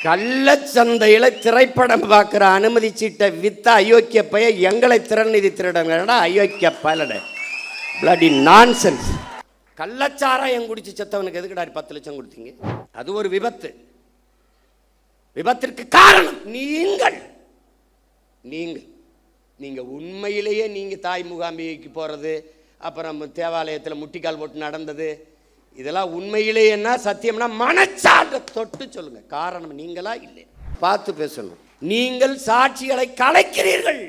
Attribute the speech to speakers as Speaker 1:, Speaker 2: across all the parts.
Speaker 1: கள்ளச்சந்தையில் திரைப்படம் பார்க்குற அனுமதி சீட்டை வித்த அயோக்கிய பைய எங்களை திறநிதி திருடங்கடா அயோக்கிய பலட பிளடி நான்சென்ஸ். கள்ளச்சாராயம் குடிச்சு செத்தவனுக்கு எதுக்குடா 10 லட்சம் கொடுத்தீங்க? அது ஒரு விபத்து. விபத்திற்கு காரணம் நீங்கள். நீங்கள் நீங்கள் உண்மையிலேயே நீங்கள் தாய் முகாம்பிகைக்கு போகிறது, அப்புறம் தேவாலயத்தில் முட்டிக்கால் போட்டு நடந்தது, இதெல்லாம் உண்மையிலேன்னா சத்தியம்னா மனச்சாட்டை தொட்டு சொல்லுங்க. காரணம் நீங்களா இல்லை, பார்த்து பேசணும். நீங்கள் சாட்சிகளை கலைக்கிறீர்கள்.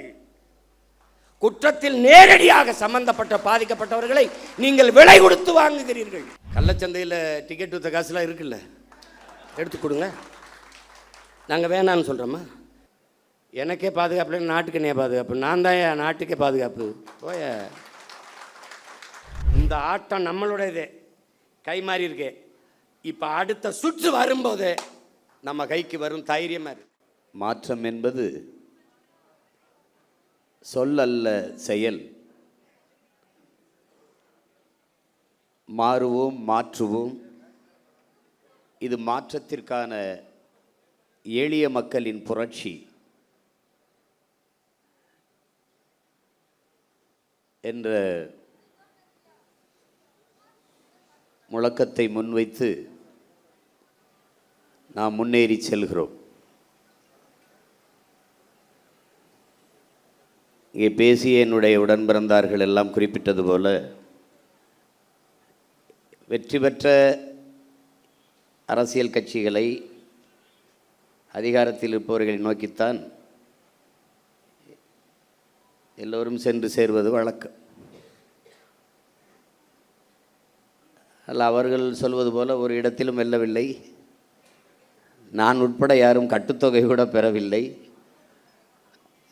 Speaker 1: குற்றத்தில் நேரடியாக சம்பந்தப்பட்ட பாதிக்கப்பட்டவர்களை நீங்கள் விலை கொடுத்து வாங்குகிறீர்கள். கள்ளச்சந்தையில் டிக்கெட் வித்த காசுலாம் இருக்குல்ல, எடுத்து கொடுங்க. நாங்கள் வேணான்னு சொல்கிறோமா? எனக்கே பாதுகாப்பு இல்லை, நாட்டுக்கு என்ன பாதுகாப்பு? நான் தான் என் நாட்டுக்கே பாதுகாப்பு. போய இந்த ஆட்டம் நம்மளுடையதே, கை மாறி இருக்கே. இப்போ அடுத்த சுற்று வரும்போது நம்ம கைக்கு வரும் தைரியமாக இருக்கு.
Speaker 2: மாற்றம் என்பது சொல் அல்ல, செயல். மாறுவோம், மாற்றுவோம். இது மாற்றத்திற்கான எளிய மக்களின் புரட்சி என்ற முழக்கத்தை முன்வைத்து நாம் முன்னேறி செல்கிறோம். இங்கே பேசிய என்னுடைய உடன்பிறந்தார்கள் எல்லாம் குறிப்பிட்டது போல, வெற்றி பெற்ற அரசியல் கட்சிகளை அதிகாரத்தில் இருப்பவர்களை நோக்கித்தான் எல்லோரும் சென்று சேர்வது வழக்கம். அல்ல, அவர்கள் சொல்வது போல ஒரு இடத்திலும் வெல்லவில்லை. நான் உட்பட யாரும் கட்டுத்தொகை கூட பெறவில்லை.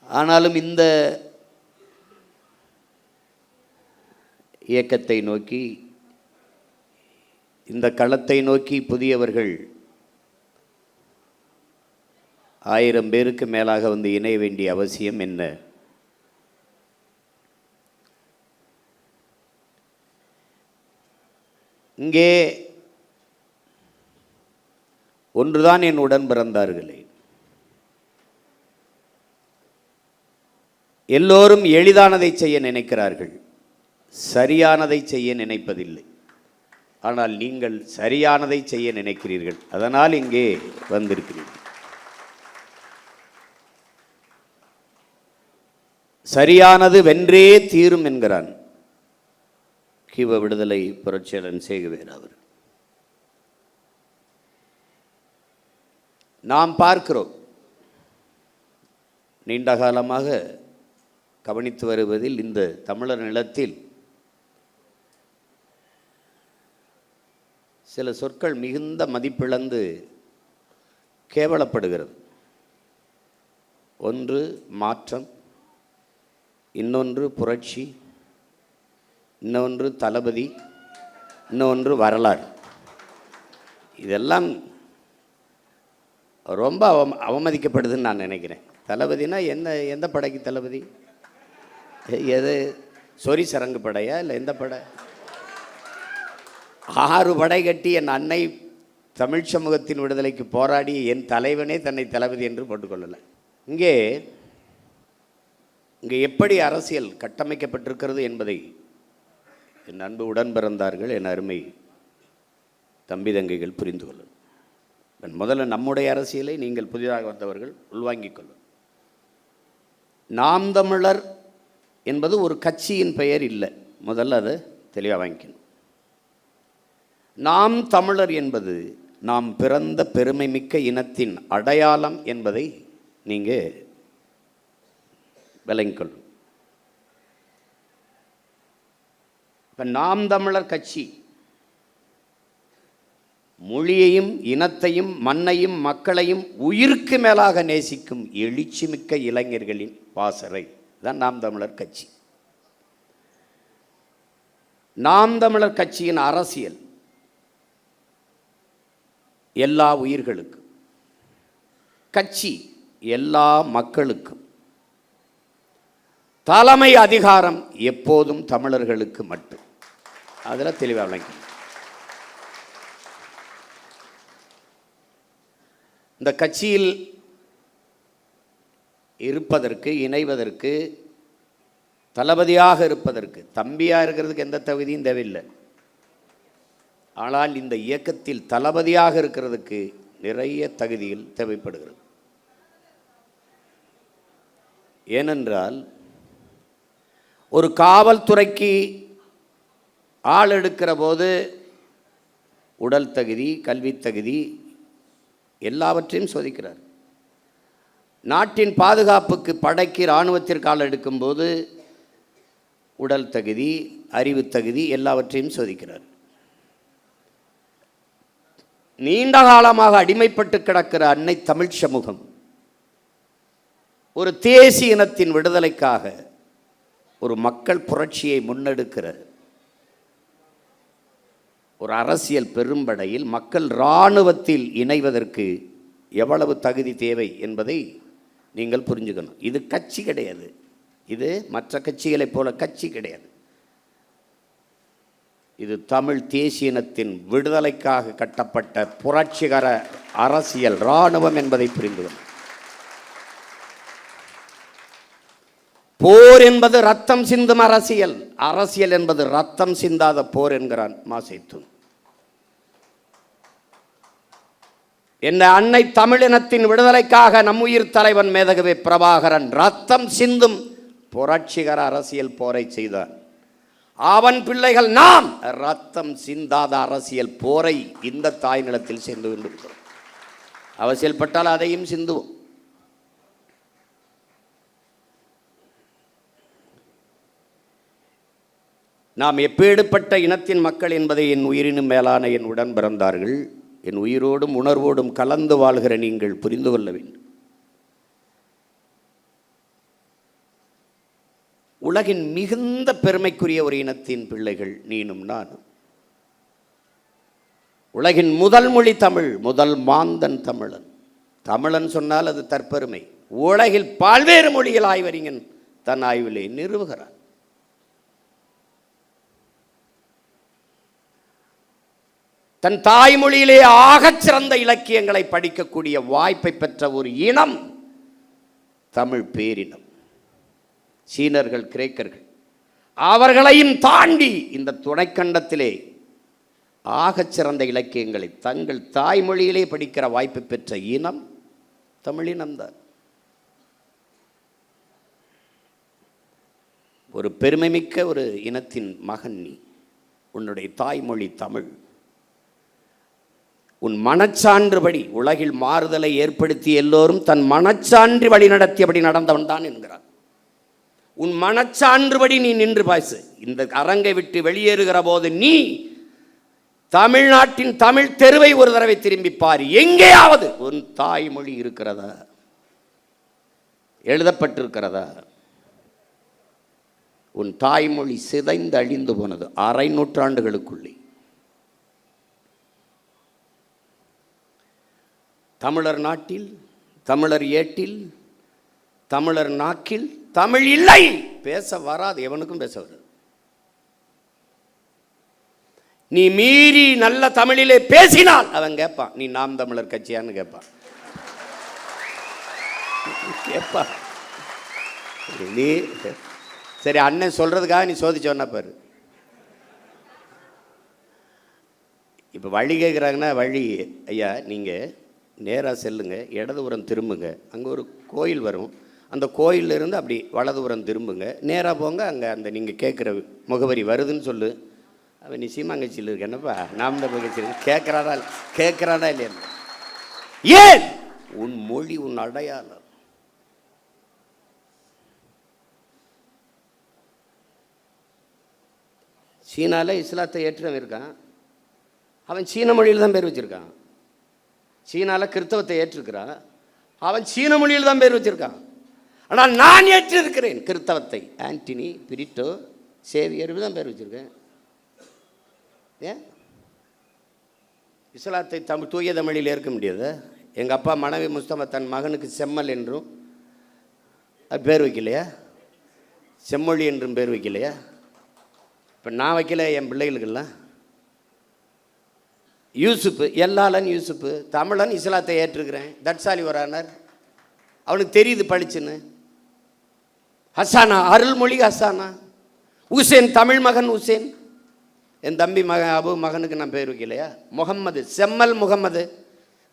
Speaker 2: ஆனாலும் இந்த இயக்கத்தை நோக்கி, இந்த களத்தை நோக்கி புதியவர்கள் 1000 பேருக்கு மேலாக வந்து இணைய வேண்டிய அவசியம் என்ன? இங்கே ஒன்றுதான் என் உடன் பிறந்தார்களே, எல்லோரும் எளிதானதை செய்ய நினைக்கிறார்கள், சரியானதை செய்ய நினைப்பதில்லை. ஆனால் நீங்கள் சரியானதை செய்ய நினைக்கிறீர்கள், அதனால் இங்கே வந்திருக்கிறீர்கள். சரியானது வென்றே தீரும் என்கிறான் கிவ விடுதலை புரட்சியாளன் சேகுவேர் அவர். நாம் பார்க்கிறோம், நீண்ட காலமாக கவனித்து வருவதில், இந்த தமிழர் நிலத்தில் சில சொற்கள் மிகுந்த மதிப்பிழந்து கேவலப்படுகிறது. ஒன்று மாற்றம், இன்னொன்று புரட்சி, இன்னொன்று தளபதி, இன்னொன்று வரலாறு. இதெல்லாம் ரொம்ப அவமதிக்கப்படுதுன்னு நான் நினைக்கிறேன். தளபதினா என்ன? எந்த படைக்கு தளபதி? எது சொரி சரங்கு படையா இல்லை எந்த படை? 6 படை கட்டி என் அன்னை தமிழ் சமூகத்தின் விடுதலைக்கு போராடி என் தலைவனே தன்னை தளபதி என்று போட்டுக்கொள்ளலை. இங்கே எப்படி அரசியல் கட்டமைக்கப்பட்டிருக்கிறது என்பதை என் அன்பு உடன் பிறந்தார்கள், என் அருமை தம்பி தங்கைகள் புரிந்து கொள்ளும். முதல்ல நம்முடைய அரசியலை நீங்கள் புதிதாக வந்தவர்கள் உள்வாங்கிக் கொள்ளும். நாம் தமிழர் என்பது ஒரு கட்சியின் பெயர் இல்லை, முதல்ல அதை தெளிவாக வாங்கிக்கணும். நாம் தமிழர் என்பது நாம் பிறந்த பெருமை மிக்க இனத்தின் அடையாளம் என்பதை நீங்கள் விளங்கிக்கொள்ளும். இப்போ நாம் தமிழர் கட்சி மொழியையும் இனத்தையும் மண்ணையும் மக்களையும் உயிருக்கு மேலாக நேசிக்கும் எழுச்சி மிக்க இளைஞர்களின் பாசறை தான் நாம் தமிழர் கட்சி. நாம் தமிழர் கட்சியின் அரசியல் எல்லா உயிர்களுக்கும், கட்சி எல்லா மக்களுக்கும், தலைமை அதிகாரம் எப்போதும் தமிழர்களுக்கு மட்டும். அதில் தெளிவாக விளங்கி இந்த கட்சியில் இருப்பதற்கு, இணைவதற்கு, தளபதியாக இருப்பதற்கு, தம்பியாக இருக்கிறதுக்கு எந்த தகுதியும் தேவையில்லை. ஆனால் இந்த இயக்கத்தில் தளபதியாக இருக்கிறதுக்கு நிறைய தகுதிகள் தேவைப்படுகிறது. ஏனென்றால் ஒரு காவல்துறைக்கு ஆள் எடுக்கிற போது உடல் தகுதி, கல்வி தகுதி எல்லாவற்றையும் சோதிக்கிறார். நாட்டின் பாதுகாப்புக்கு, படைக்கு, இராணுவத்திற்கு ஆள் எடுக்கும்போது உடல் தகுதி, அறிவு தகுதி எல்லாவற்றையும் சோதிக்கிறார். நீண்ட காலமாக அடிமைப்பட்டு கிடக்கிற அன்னை தமிழ் சமூகம் ஒரு தேசிய இனத்தின் விடுதலைக்காக ஒரு மக்கள் புரட்சியை முன்னெடுக்கிற ஒரு அரசியல் பெரும்படையில் மக்கள் இராணுவத்தில் இணைவதற்கு எவ்வளவு தகுதி தேவை என்பதை நீங்கள் புரிஞ்சுக்கணும். இது கட்சி கிடையாது. இது மற்ற கட்சிகளைப் போல கட்சி கிடையாது. இது தமிழ் தேசிய இனத்தின் விடுதலைக்காக கட்டப்பட்ட புரட்சிகர அரசியல் இராணுவம் என்பதை புரிந்து கொள்ளும். போர் என்பது ரத்தம் சிந்தும் அரசியல், அரசியல் என்பது ரத்தம் சிந்தாத போர் என்கிறான் மாசேத்து. என்ன அன்னை தமிழினத்தின் விடுதலைக்காக நம்முயிர் தலைவன் மேதகவே பிரபாகரன் ரத்தம் சிந்தும் புரட்சிகர அரசியல் போரை செய்தார். அவன் பிள்ளைகள் நாம் ரத்தம் சிந்தாத அரசியல் போரை இந்த தாய் நிலத்தில் செய்து கொண்டிருக்கிறோம். அவசியல் பட்டால் அதையும் சிந்துவோம். நாம் எப்பேடுபட்ட இனத்தின் மக்கள் என்பதை என் உயிரினும் மேலான என் உடன் பிறந்தார்கள், என் உயிரோடும் உணர்வோடும் கலந்து வாழ்கிற நீங்கள் புரிந்து கொள்ள வேண்டும். உலகின் மிகுந்த பெருமைக்குரிய ஒரு இனத்தின் பிள்ளைகள் நீனும் நானும். உலகின் முதல் மொழி தமிழ், முதல் மாந்தன் தமிழன். தமிழன் சொன்னால் அது தற்பெருமை. உலகில் பல்வேறு மொழிகள் ஆய்வறிஞன் தன் ஆய்விலே நிறுவுகிறார். தன் தாய்மொழியிலே ஆகச் சிறந்த இலக்கியங்களை படிக்கக்கூடிய வாய்ப்பை பெற்ற ஒரு இனம் தமிழ் பேரினம். சீனர்கள், கிரேக்கர்கள் அவர்களையும் தாண்டி இந்த துணைக்கண்டத்திலே ஆகச் சிறந்த இலக்கியங்களை தங்கள் தாய்மொழியிலே படிக்கிற வாய்ப்பு பெற்ற இனம் தமிழினம்தான். ஒரு பெருமைமிக்க ஒரு இனத்தின் மகன் நீ. உன்னுடைய தாய்மொழி தமிழ். உன் மனச்சான்றுபடி உலகில் மாறுதலை ஏற்படுத்தி எல்லோரும் தன் மனச்சான்று வழி நடத்தியபடி நடந்தவன் தான் என்கிறான். உன் மனச்சான்றுபடி நீ நின்று பேசு. இந்த அரங்கை விட்டு வெளியேறுகிற போது நீ தமிழ்நாட்டின் தமிழ் தெருவை ஒரு தடவை திரும்பி பார். எங்கேயாவது உன் தாய்மொழி இருக்கிறதா, எழுதப்பட்டிருக்கிறதா? உன் தாய்மொழி சிதைந்து அழிந்து போனது 1/2 நூற்றாண்டுகளுக்குள்ளே. தமிழர் நாட்டில், தமிழர் ஏட்டில், தமிழர் நாக்கில் தமிழ் இல்லை. பேச வராது, எவனுக்கும் பேச வராது. நீ மீறி நல்ல தமிழிலே பேசினால் அவன் கேட்பான், நீ நாம் தமிழர் கட்சியான்னு கேட்பான். கேட்பான். நீ சரி அண்ணன் சொல்றதுக்காக நீ சோதிச்சு சொன்ன பாரு. இப்போ வழி கேட்குறாங்கன்னா, வழி ஐயா நீங்கள் நேராக செல்லுங்க, இடதுபுறம் திரும்புங்க, அங்கே ஒரு கோயில் வரும், அந்த கோயிலிருந்து அப்படி வலதுபுறம் திரும்புங்க, நேராக போங்க, அங்கே அந்த நீங்கள் கேட்குற முகவரி வருதுன்னு சொல்லு. அவன் நீ சீமாங்கட்சியில் இருக்க என்னப்பா, நாம் தான் கட்சியில் கேட்குறானா இல்லையா? ஏன்? உன் மொழி, உன் அடையாளம். சீனாவில் இஸ்லாத்தை ஏற்றவன் இருக்கான், அவன் சீன மொழியில் தான் பேர் வச்சுருக்கான். சீனாவில் கிறிஸ்தவத்தை ஏற்றிருக்கிறான், அவன் சீன மொழியில் தான் பேர் வச்சிருக்கான். ஆனால் நான் ஏற்றிருக்கிறேன் கிறிஸ்தவத்தை. ஆண்டனி, பிரிட்டோ, சேவியர் தான் பேர் வச்சிருக்கேன். ஏன் இஸ்லாத்தை தூய தமிழில் ஏற்க முடியாது? எங்கள் அப்பா மனைவி முஸ்தபா தன் மகனுக்கு செம்மல் என்றும் அது பேர் வைக்கலையா? செம்மொழி என்றும் பேர் வைக்கலையா? இப்போ நான் வைக்கல, என் பிள்ளைகளுக்கெல்லாம் யூசுப்பு, எல்லாலன் யூசுப்பு, தமிழன் இஸ்லாத்தை ஏற்றுக்கிறேன், தட்சாலி வரானார், அவனுக்கு தெரியுது பழிச்சுன்னு. ஹசானா, அருள்மொழி ஹசானா. உசேன், தமிழ் மகன் உசேன். என் தம்பி மகன் அபு மகனுக்கு நான் பேர் வைக்கலையா? முகம்மது, செம்மல் முகம்மது.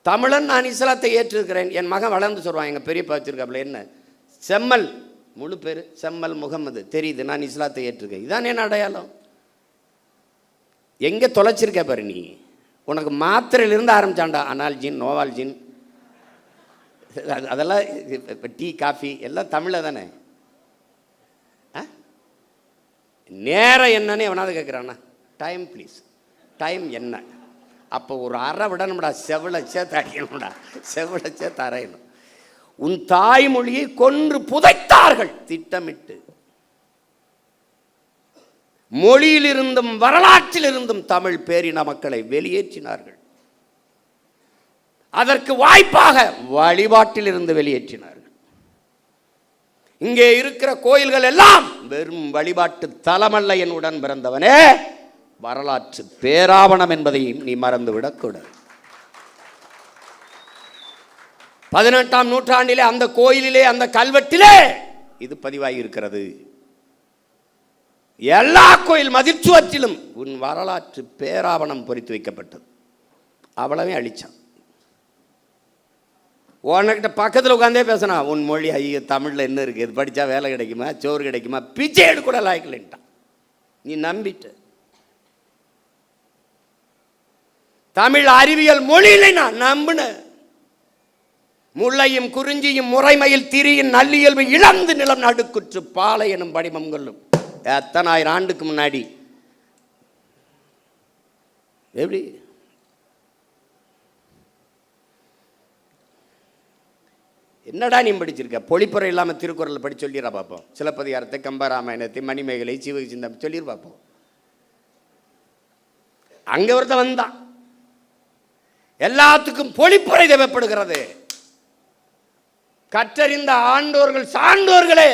Speaker 2: தமிழன், நான் இஸ்லாத்தை ஏற்றிருக்கிறேன். என் மகன் வளர்ந்து சொல்லுவான், எங்கள் பெரியப்பா வச்சிருக்காப்புல, என்ன செம்மல், முழு பேர் செம்மல் முகம்மது, தெரியுது நான் இஸ்லாத்தை ஏற்றிருக்கேன். இதான் என் அடையாளம். எங்கே தொலைச்சிருக்க பாரு நீ. உனக்கு மாத்திரையிலிருந்து ஆரம்பிச்சான்டா, அனால்ஜின், நோவால்ஜின், அதெல்லாம் இப்போ டீ காஃபி எல்லாம் தமிழில் தானே. நேரம் என்னன்னு எவனாவது கேட்குறானா? டைம் ப்ளீஸ், டைம் என்ன? அப்போ ஒரு அறை விடணும்டா, செவிலச்சே தரையணும்டா, செவிலச்சே தரையணும். உன் தாய்மொழியை கொன்று புதைத்தார்கள் திட்டமிட்டு. மொழியிலிருந்தும் வரலாற்றிலிருந்தும் தமிழ் பேரின மக்களை வெளியேற்றினார்கள். அதற்கு வாய்ப்பாக வழிபாட்டிலிருந்து வெளியேற்றினார்கள். இங்கே இருக்கிற கோயில்கள் எல்லாம் வெறும் வழிபாட்டு தலமல்ல என் உடன் பிறந்தவனே, வரலாற்று பேராவணம் என்பதையும் நீ மறந்துவிடக்கூடாது. 18ஆம் நூற்றாண்டிலே அந்த கோயிலிலே, அந்த கல்வெட்டிலே இது பதிவாகி இருக்கிறது. எல்லா கோயில் மதிர்ச்சுவற்றிலும் உன் வரலாற்று பேராவணம் பொறித்து வைக்கப்பட்டது. அவ்வளவே அழிச்சான். உனக்கிட்ட பக்கத்தில் உட்காந்தே பேசினா, உன் மொழி ஐயோ தமிழில் என்ன இருக்குது, இது படித்தா வேலை கிடைக்குமா, சோறு கிடைக்குமா, பிச்சை எடுக்கூட லாய்க்கலன்ட்டான். நீ நம்பிட்ட. தமிழ் அறிவியல் மொழியில நான் நம்பின. முல்லையும் குறிஞ்சியும் முறைமையில் திரியின் நல்லியல்பு இழந்து நிலம் நடுக்குற்று பாலை எனும் படிமம் கொள்ளும். எத்தனை ஆயிரம் ஆண்டுக்கு முன்னாடி எப்படி என்னடா நீ படிச்சிருக்க? பொழிப்புரை இல்லாமல் திருக்குறள் படிச்சு சொல்லிடுறா பார்ப்போம். சிலப்பதிகாரத்தை, கம்பராமாயணத்தை, மணிமேகலை, சிவகசிந்தம் சொல்லிடு பார்ப்போம். அங்கே ஒருத்த வந்தான். எல்லாத்துக்கும் பொழிப்புரை தேவைப்படுகிறது. கற்றறிந்த ஆண்டோர்கள் சான்றோர்களே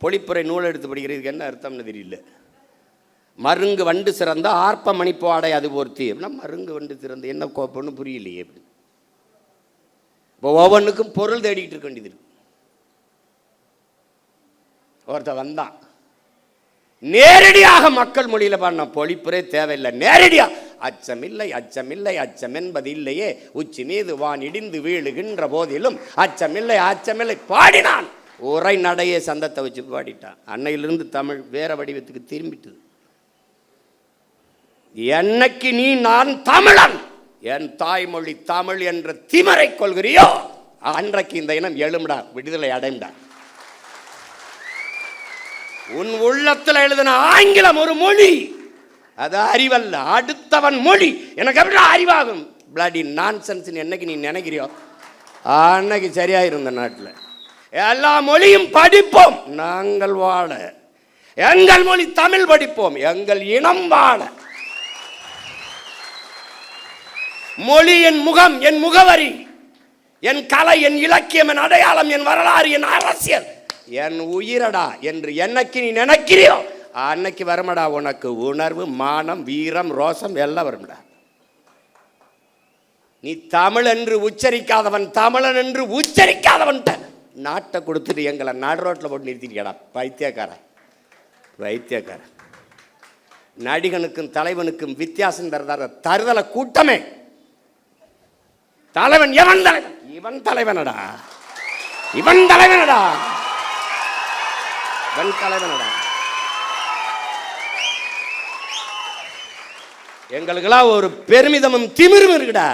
Speaker 2: பொழிப்புரை நூல் எடுத்து படிக்கிறதுக்கு என்ன அர்த்தம்னு தெரியல. மருங்கு வண்டு சிறந்த ஆர்ப்ப மணிப்பாடை அது போர்த்தி அப்படின்னா, மருங்கு வண்டு சிறந்த என்ன கோப்பன்னு புரியலையே. எப்படி இப்போ ஒவ்வொன்றுக்கும் பொருள் தேடிக்கிட்டு இருக்க வேண்டியது இருக்கு. ஒருத்த வந்தான், நேரடியாக மக்கள் மொழியில் பாடின பொழிப்புரை தேவையில்லை, நேரடியாக அச்சமில்லை அச்சமில்லை அச்சம் என்பது இல்லையே, உச்சி மீது வான் இடிந்து வீழுகின்ற போதிலும் அச்சமில்லை அச்சமில்லை பாடினான். உரை நடையே சந்தத்தை வச்சு பாடிட்டான். அன்னையிலிருந்து தமிழ் வேற வடிவத்துக்கு திரும்பிட்டு. என்னைக்கு நீ நான் தமிழன், என் தாய்மொழி தமிழ் என்ற திமரை கொள்கிறியோ, அன்றைக்கு இந்த இனம் எழும்டா, விடுதலை அடைந்தா. உன் உள்ளத்தில் எழுதின ஆங்கிலம் ஒரு மொழி, அது அறிவல்ல, அடுத்தவன் மொழி. எனக்கு எப்படி அறிவாகும்? பிளடி நான்சென்ஸ் என்னைக்கு நீ நினைக்கிறியோ அன்னைக்கு சரியாயிரும். இந்த நாட்டில் எல்லா மொழியும் படிப்போம், நாங்கள் வாழ. எங்கள் மொழி தமிழ் படிப்போம், எங்கள் இனம் வாழ. மொழி என் முகம், என் முகவரி, என் கலை, என் இலக்கியம், என் அடையாளம், என் வரலாறு, என் அரசியல், என் உயிரடா என்று என்னைக்கு நீ நினைக்கிறியோ அன்னைக்கு வருமடா உனக்கு உணர்வு, மானம், வீரம், ரோசம் எல்லாம் வரும்டா. நீ தமிழ் என்று உச்சரிக்காதவன், தமிழன் என்று உச்சரிக்காதவன் நாட்டை கொடுத்துட்டு எங்களை நாடு ரோட்டில் போட்டு நிறுத்திட்டியடா. பைத்தியக்காரன், வைத்தியக்காரன். நடிகனுக்கும் தலைவனுக்கும் வித்தியாசம் தருதல கூட்டமே. தலைவன் எவன்? தலைவன் இவன் தலைவனடா, இவன் தலைவனடா, இவன் தலைவனடா. எங்களுக்கெல்லாம் ஒரு பெருமிதமும் திமிரும் இருக்குடா.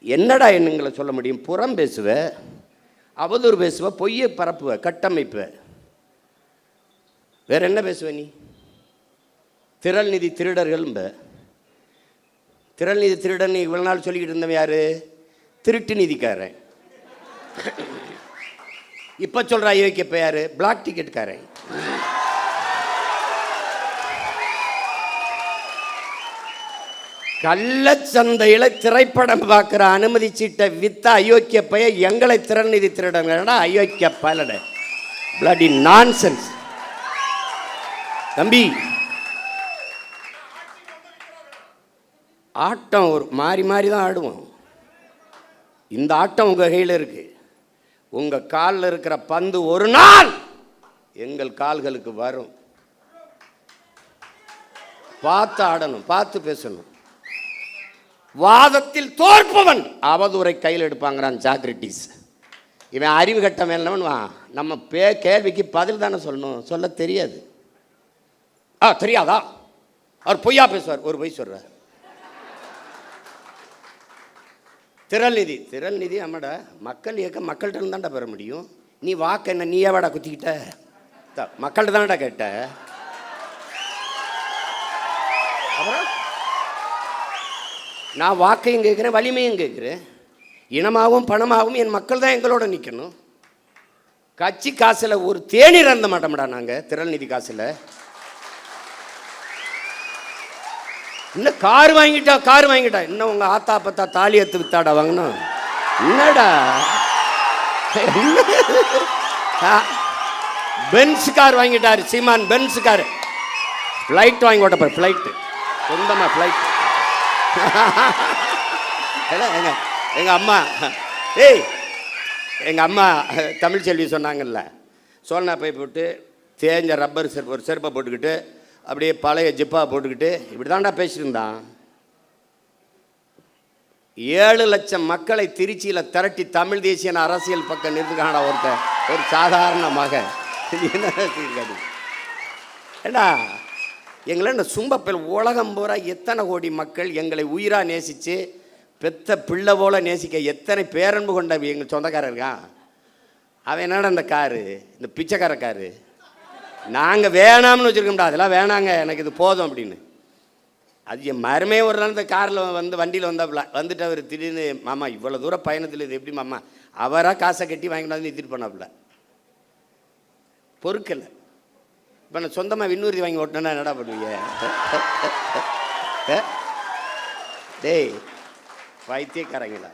Speaker 2: என்னடா என்னங்களை சொல்ல முடியும்? புறம் பேசுவ, அவதூறு பேசுவ, பொய்யை பரப்புவ, கட்டமைப்ப, வேற என்ன பேசுவ நீ? திரள் நிதி திருடர்கள். திரள் நிதி திருடன் இவ்வளவு நாள் சொல்லிக்கிட்டு இருந்தவன் யாரு? திருட்டு நிதிக்காரன். இப்ப சொல்ற ஐயோக்கியப்ப யாரு? பிளாக் டிக்கெட்காரன். கள்ளச்சந்தையில திரைப்படம் பார்க்கிற அனுமதி சீட்டை வித்த அயோக்கிய பைய எங்களை திறன் நிதி திருடங்கடா. அயோக்கிய பலட பிளடி நான்சென்ஸ். தம்பி, ஆட்டம் ஒரு மாறி மாறி தான் ஆடுவோம். இந்த ஆட்டம் உங்கள் கையில் இருக்கு. உங்கள் காலில் இருக்கிற பந்து ஒரு நாள் எங்கள் கால்களுக்கு வரும். பார்த்து ஆடணும், பார்த்து பேசணும். வாதத்தில் தோற்பவன் அவதூறை கையில் எடுப்பாங்கிறான் சாக்ரட்டிஸ். இவன் அறிவு கட்ட மேலவன். நம்ம கேள்விக்கு பதில் தானே சொல்லணும், சொல்ல தெரியாது. தெரியாதா? அவர் பொய்யா பேசுவார், ஒரு பொய் சொல்றார். திரள் நிதி ஆமாடா, மக்கள் இயக்கம் மக்கள்கிட்ட இருந்தாண்டா பெற முடியும். நீ வாக்கு என்ன நீயே வாடா குத்திக்கிட்ட, மக்கள்கிட்ட தானடா கேட்ட. அப்புறம் நான் வாக்கையும் கேட்குறேன், வலிமையும் கேட்குறேன். இனமாகவும் பணமாகவும் என் மக்கள் தான் எங்களோட நிற்கணும். கட்சி காசில் ஒரு தேநீர் அருந்த மாட்டோம்டா நாங்கள், திரள் நிதி காசில். இன்னும் கார் வாங்கிட்டா இன்னும் உங்கள் ஆத்தா பத்தா தாலி எடுத்து வித்தாடா வாங்கணும். என்னடா பென்ஸ் கார் வாங்கிட்டாரு சீமான், பென்ஸ் கார். ஃப்ளைட் வாங்கி ஓட்டப்பார், ஃப்ளைட்டு சொந்தமாக ஃப்ளைட். எங்கள் அம்மா எங்கள் அம்மா தமிழ்ச்செல்வி சொன்னாங்கல்ல, சோழனா பை போட்டு தேஞ்ச ரப்பர் செருப்பு ஒரு செருப்பை போட்டுக்கிட்டு அப்படியே பழைய ஜிப்பா போட்டுக்கிட்டு இப்படி தான்டா பேசியிருந்தான். 7 லட்சம் மக்களை திருச்சியில் திரட்டி தமிழ் தேசிய அரசியல் பக்கம் நிறுத்துக்கானடா ஒருத்தர், ஒரு சாதாரண மகன். என்ன ஏண்டா எங்களை இந்த சும்பப்பல் உலகம் பூரா எத்தனை கோடி மக்கள் எங்களை உயிராக நேசித்து பெத்த பிள்ளை போல நேசிக்க எத்தனை பேரன்பு கொண்ட எங்கள் சொந்தக்காரர் இருக்கான். அவன் என்னடா இந்த காரு, இந்த பிச்சைக்கார காரு நாங்கள் வேணாம்னு வச்சுருக்கோம்டா, அதெல்லாம் வேணாங்க எனக்கு இது போதும் அப்படின்னு. அது என் மருமே ஒரு நாள் இந்த காரில் வண்டியில் வந்தாப்புல வந்துட்டு அவர் திடீர்னு, மாமா இவ்வளோ தூரம் பயணத்தில் இது எப்படி மாமா, அவராக காசை கட்டி வாங்கிட்டு வந்து நிறுத்திட்டு போனாப்புல. பொறுக்கலை. இப்போ நான் சொந்தமாக விண்ணூர்த்தி வாங்கி ஓட்டினா என்னடா பண்ணுவீங்க? டேய் வைத்தியக்காரங்களா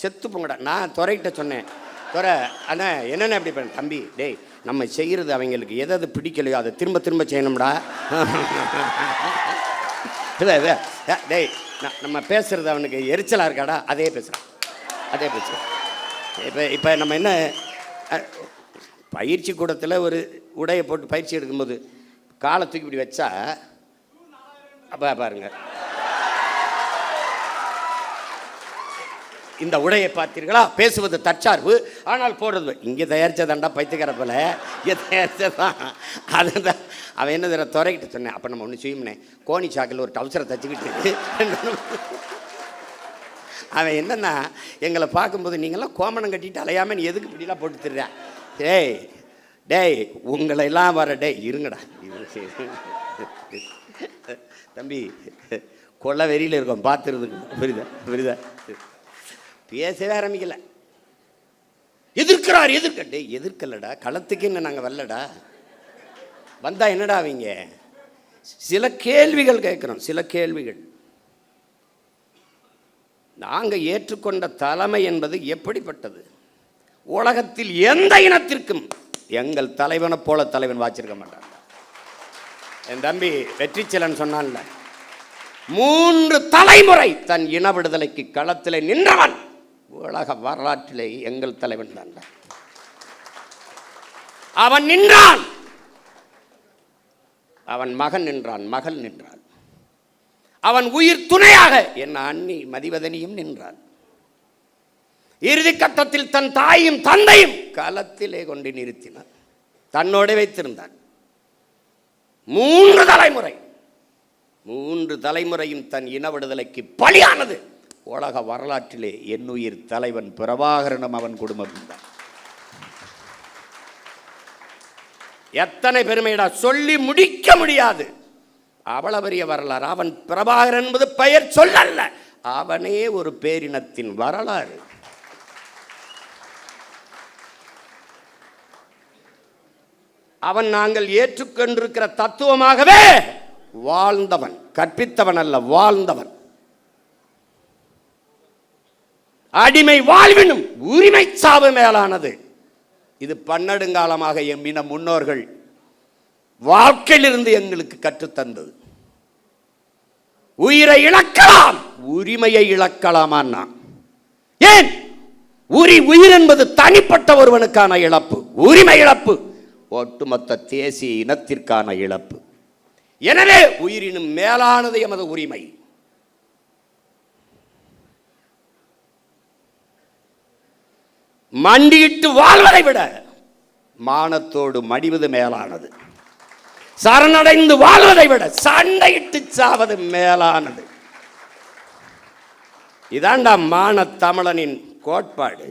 Speaker 2: செத்து போங்கடா. நான் துறைகிட்ட சொன்னேன், துறை அண்ணா என்னென்ன எப்படி பண்ண தம்பி, டேய் நம்ம செய்கிறது அவங்களுக்கு எதாவது பிடிக்கலையோ அதை திரும்ப திரும்ப செய்யணும்டா. டேய் நம்ம பேசுகிறது அவனுக்கு எரிச்சலாக இருக்காடா, அதே பேசுகிறான். இப்போ நம்ம என்ன பயிற்சி கூடத்தில் ஒரு உடையை போட்டு பயிற்சி எடுக்கும்போது காலை தூக்கி இப்படி வச்சா அப்போ பாருங்க, இந்த உடையை பார்த்தீர்களா, பேசுவது தற்சார்பு ஆனால் போடுறது இங்கே தயாரித்ததாண்டா பைத்தியக்காரப்பில், இங்கே தயாரித்ததான். அதுதான் அவன் என்ன தர துறைக்கிட்ட சொன்னேன். அப்போ நம்ம ஒன்று செய்யும்னே, கோணி சாக்கில் ஒரு டவுசரை தச்சுக்கிட்டு அவன் என்னன்னா எங்களை பார்க்கும்போது நீங்களாம் கோமணம் கட்டிட்டு அலையாமல் நீ எதுக்கு இப்படிலாம் போட்டு தர்றேன். டேய் உங்களை எல்லாம் வர இருங்கடா தம்பி, கொள்ள வெறியில் இருக்கோம் பார்த்துருதுக்கு. புரியுதா? பேசவே ஆரம்பிக்கல. எதிர்க்கலடா, களத்துக்கு என்ன நாங்கள் வரலடா. வந்தா என்னடா அவங்க சில கேள்விகள் கேட்குறோம். சில கேள்விகள் நாங்கள் ஏற்றுக்கொண்ட தலைமை என்பது எப்படிப்பட்டது? உலகத்தில் எந்த இனத்திற்கும் எங்கள் தலைவனை போல தலைவன் வாச்சிருக்க மாட்டான். என் தம்பி வெற்றிச்செலன் சொன்னான்ல, 3 தலைமுறை தன் இன விடுதலைக்கு களத்தில் நின்றவன் உலக வரலாற்றிலே எங்கள் தலைவன் தான். அவன் நின்றான், அவன் மகன் நின்றான், மகள் நின்றான், அவன் உயிர் துணையாக என் அண்ணி மதிவதனியும் நின்றான். இறுதி கட்டத்தில் தன் தாயும் தந்தையும் களத்திலே கொண்டு நிறுத்தினான், தன்னோடு வைத்திருந்தான். 3 தலைமுறையும் தன் இன விடுதலைக்கு பலியானது உலக வரலாற்றிலே என்னுயிர் தலைவன் பிரபாகரனும் அவன் குடும்பம் தான். எத்தனை பெருமைடா, சொல்லி முடிக்க முடியாது. அவ்வளவு பெரிய வரலாறு. அவன் பிரபாகரன் என்பது பெயர் சொல்லல்ல, அவனே ஒரு பேரினத்தின் வரலாறு. அவன் நாங்கள் ஏற்றுக்கொண்டிருக்கிற தத்துவமாகவே வாழ்ந்தவன், கற்பித்தவன் அல்ல, வாழ்ந்தவன். அடிமை வாழ்வினும் உரிமை சாவு மேலானது. இது பன்னெடுங்காலமாக எம்மின முன்னோர்கள் வாழ்க்கையிலிருந்து எங்களுக்கு கற்றுத்தந்தது. உயிரை இழக்கலாம், உரிமையை இழக்கலாமான்னா? ஏன்? உயிர் என்பது தனிப்பட்ட ஒருவனுக்கான இழப்பு, உரிமை இழப்பு ஒட்டுமொத்த தேசிய இனத்திற்கான இழப்பு. எனவே உயிரினும் மேலானது எமது உரிமை. மண்டியிட்டு வாழ்வதை விட மானத்தோடு மடிவது மேலானது. சரணடைந்து வாழ்வதை விட சண்டையிட்டு சாவது மேலானது. இதாண்டா மான தமிழனின் கோட்பாடு.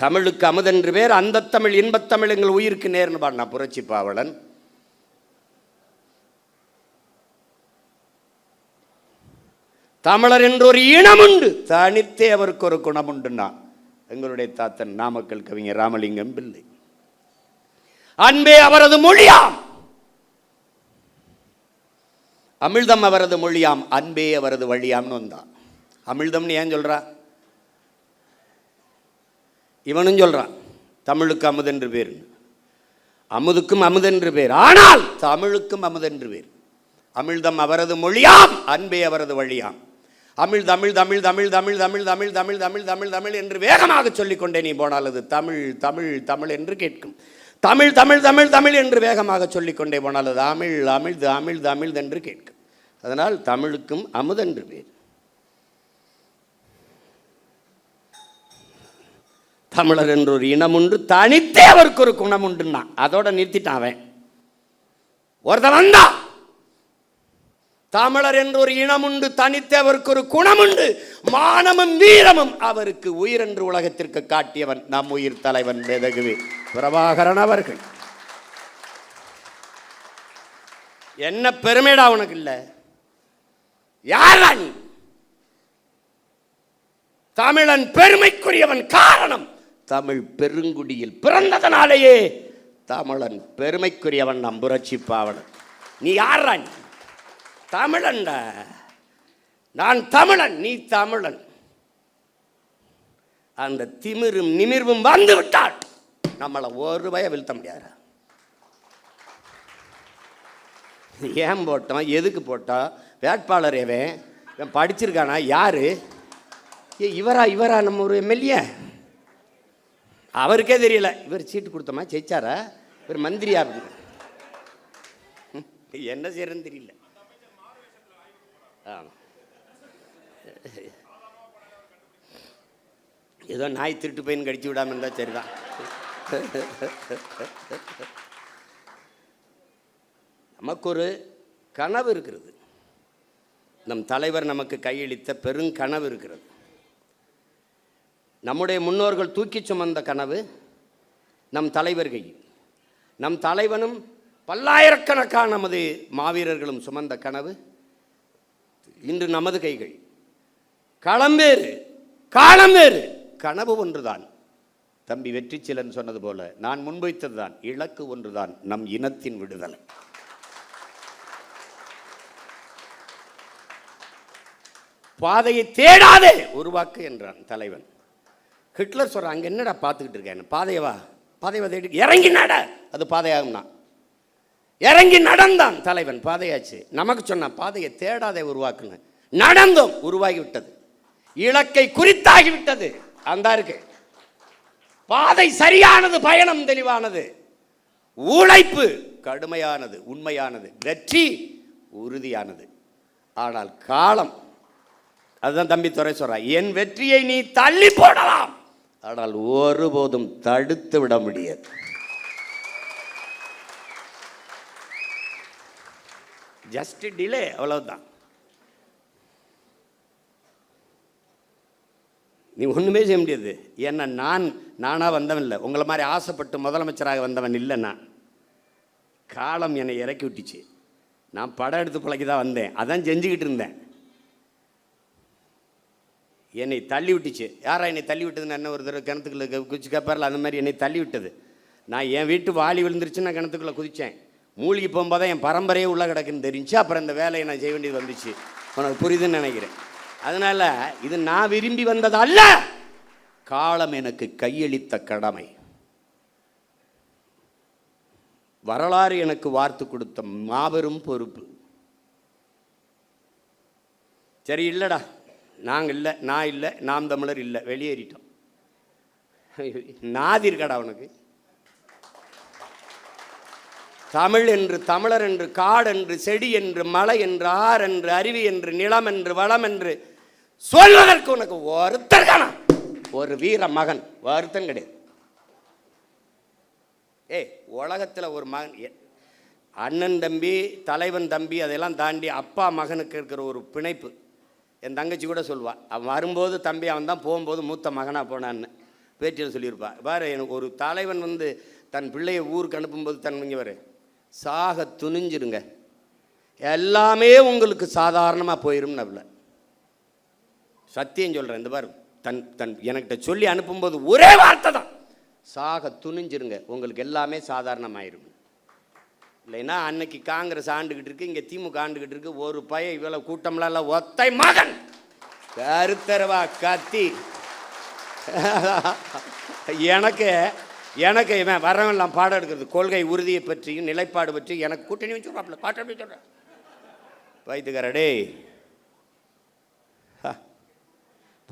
Speaker 2: தமிழுக்கு அமுதென்று பேர், அந்த தமிழ் இன்பத்தமிழ் எங்கள் உயிருக்கு நேர்னு பாடினா புரட்சி பாவலன். தமிழர் என்று ஒரு இனம் உண்டு, தனித்தே அவருக்கு ஒரு குணம் உண்டுன்னா எங்களுடைய தாத்தன் நாமக்கல் கவிஞர் ராமலிங்கம் பிள்ளை. அன்பே அவரது மொழியாம், அமிழ்தம் அவரது மொழியாம், அன்பே அவரது வழியாம்னு வந்தான். அமிழ்தம்னு ஏன் சொல்றா? இவனும் சொல்றான் தமிழுக்கு அமுதென்று பேர், அமுதுக்கும் அமுதென்று பேர், ஆனால் தமிழுக்கும் அமுதென்று பேர். அமிழ்தம் அவரது மொழியாம், அன்பே அவரது வழியாம். அமிழ் தமிழ் தமிழ் தமிழ் தமிழ் தமிழ் தமிழ் தமிழ் தமிழ் தமிழ் தமிழ் என்று வேகமாக சொல்லிக்கொண்டே நீ போனால் அது தமிழ் தமிழ் தமிழ் என்று கேட்கும். தமிழ் தமிழ் தமிழ் தமிழ் என்று வேகமாக சொல்லிக்கொண்டே போனால் அது அமிழ் அமிழ் அமிழ் அமிழ் என்று கேட்கும். அதனால் தமிழுக்கும் அமுதென்று பேர். தமிழர் என்ற ஒரு இனம் உண்டு, தனித்தே அவருக்கு ஒரு குணம் உண்டுன்னா அதோட நிறுத்திட்டான் அவன். ஒருத்தன் வந்தா தமிழர் என்ற ஒரு இனம் உண்டு, தனித்தே அவருக்கு ஒரு குணம் உண்டு, மானமும் வீரமும் அவருக்கு உயிர் என்று உலகத்திற்கு காட்டியவன் நம் உயிர் தலைவன் வேதகுவி பிரபாகரன் அவர்கள். என்ன பெருமைடா உனக்கு இல்ல? யாரா நீ? தமிழன் பெருமைக்குரியவன். காரணம் தமிழ் பெருங்குடியில் பிறந்ததனாலேயே தமிழன் பெருமைக்குரியவன் நம் புரட்சி பாவலன். நீ யாரா? நீ தமிழன்டா. நான் தமிழன், நீ தமிழன். அந்த திமிரும் நிமிர்வும் வந்து விட்டால் நம்மளை ஒரு பய வீழ்த்த முடியாது. ஏன் போட்டோம், எதுக்கு போட்டோம், வேட்பாளர் எவன் படிச்சிருக்கானா, யாரு இவரா நம்ம ஒரு எம்எல்ஏ, அவருக்கே தெரியல. இவர் சீட்டு கொடுத்தோமா, ஜெயிச்சாரா, இவர் மந்திரியா, என்ன செய்யறதுன்னு தெரியல. ஏதோ நாய் திருட்டு போயின்னு கடிச்சு விடாம இருந்தா சரிதான். நமக்கு ஒரு கனவு இருக்கிறது, நம் தலைவர் நமக்கு கையளித்த பெருங்கனவு இருக்கிறது. நம்முடைய முன்னோர்கள் தூக்கி சுமந்த கனவு நம் தலைவர் கையில், நம் தலைவனும் பல்லாயிரக்கணக்கான நமது மாவீரர்களும் சுமந்த கனவு இன்று நமது கைகள். களம் வேறு, காலம் வேறு, கனவு ஒன்றுதான். தம்பி வெற்றிச்சீலன் சொன்னது போல நான் முன்வைத்ததுதான், இலக்கு ஒன்றுதான், நம் இனத்தின் விடுதலை. பாதையை தேடாதே உருவாக்கு என்றான் தலைவன். ஹிட்லர் சொல்றான், அங்கே என்னடா பார்த்துக்கிட்டு இருக்கேன், பாதையவா தேடி இறங்கி நட, அது பாதையாகும்னா. இறங்கி நடந்தான் தலைவன், பாதையாச்சு. நமக்கு சொன்னான் பாதையை தேடாதே உருவாக்குன்னு. நடந்தோம், உருவாகிவிட்டது, இலக்கை குறித்தாகிவிட்டது. அந்த இருக்கு பாதை சரியானது, பயணம் தெளிவானது, உழைப்பு கடுமையானது, உண்மையானது, வெற்றி உறுதியானது. ஆனால் காலம், அதுதான் தம்பி துரை சொல்ற, என் வெற்றியை நீ தள்ளி போடலாம், ஆனால் ஒருபோதும் தடுத்து விட முடியாது. ஜஸ்ட் டிலே, அவ்வளவுதான். நீ ஒண்ணுமே செய்ய முடியாது. ஏன்னா நானா வந்தவன் இல்லை, உங்களை மாதிரி ஆசைப்பட்டு முதலமைச்சராக வந்தவன் இல்லை. நான் காலம் என்னை இறக்கி விட்டுச்சு. நான் படம் எடுத்து பிழைக்கு தான் வந்தேன், அதான் செஞ்சுக்கிட்டு இருந்தேன். என்னை தள்ளி விட்டுச்சு. யாரா என்னை தள்ளி விட்டதுன்னு என்ன ஒரு தடவை கிணத்துக்குள்ள குதிச்சு கேட்பார்ல, அந்த மாதிரி என்னை தள்ளி விட்டது. நான் என் வீட்டு வாளி விழுந்துருச்சு, நான் கிணத்துக்குள்ளே குதித்தேன். மூழ்கி போகும்போது தான் என் பரம்பரையே உள்ளே கிடக்குன்னு தெரிஞ்சு, அப்புறம் இந்த வேலையை நான் செய்ய வேண்டியது வந்துச்சு. உனக்கு புரியுதுன்னு நினைக்கிறேன். அதனால் இது நான் விரும்பி வந்தது அல்ல, காலம் எனக்கு கையளித்த கடமை. வரலாறு எனக்கு வார்த்து கொடுத்த மாபெரும் பொறுப்பு. சரி, இல்லைடா, நாங்கள் இல்லை, நான் இல்லை, நாம் தமிழர் இல்லை, வெளியேறிட்டோம். நாதி இருக்கடா உனக்கு? தமிழ் என்று, தமிழர் என்று, காடு என்று, செடி என்று, மலை என்று, ஆறு என்று, அருவி என்று, நிலம் என்று, வளம் என்று சொல்வதற்கு உனக்கு ஒருத்தர் காணா? ஒரு வீர மகன் ஒருத்தன் கிடையாது. உலகத்தில் ஒரு மகன், அண்ணன் தம்பி, தலைவன் தம்பி, அதெல்லாம் தாண்டி அப்பா மகனுக்கு இருக்கிற ஒரு பிணைப்பு. என் தங்கச்சி கூட சொல்வாள், அவன் வரும்போது தம்பி அவன் தான், போகும்போது மூத்த மகனாக போனான்னு பேட்டியில் சொல்லியிருப்பாள். வேறு எனக்கு ஒரு தலைவன் தன் பிள்ளையை ஊருக்கு அனுப்பும்போது தன் இங்கே வர சாக துணிஞ்சிருங்க, எல்லாமே உங்களுக்கு சாதாரணமாக போயிடும். நவல சத்தியம் சொல்கிறேன். இந்த பாரு, என்கிட்ட சொல்லி அனுப்பும்போது ஒரே வார்த்தை தான், சாக துணிஞ்சிருங்க, உங்களுக்கு எல்லாமே சாதாரணமாயிரும். இல்லைன்னா அன்னைக்கு காங்கிரஸ் ஆண்டுகிட்டு இருக்கு, இங்கே திமுக ஆண்டுகிட்டு இருக்கு, ஒரு பையன் இவ்வளோ கூட்டம்லாம் இல்லை, ஒத்தை மகன் கருத்தரவா கத்தி எனக்கு இவன் வரவெல்லாம் பாடம் எடுக்கிறது, கொள்கை உறுதியை பற்றியும் நிலைப்பாடு பற்றியும் எனக்கு கூட்டணி வச்சுருப்பாப்ல, பாட்டு அப்படி சொல்கிறேன். வைத்துக்காரடே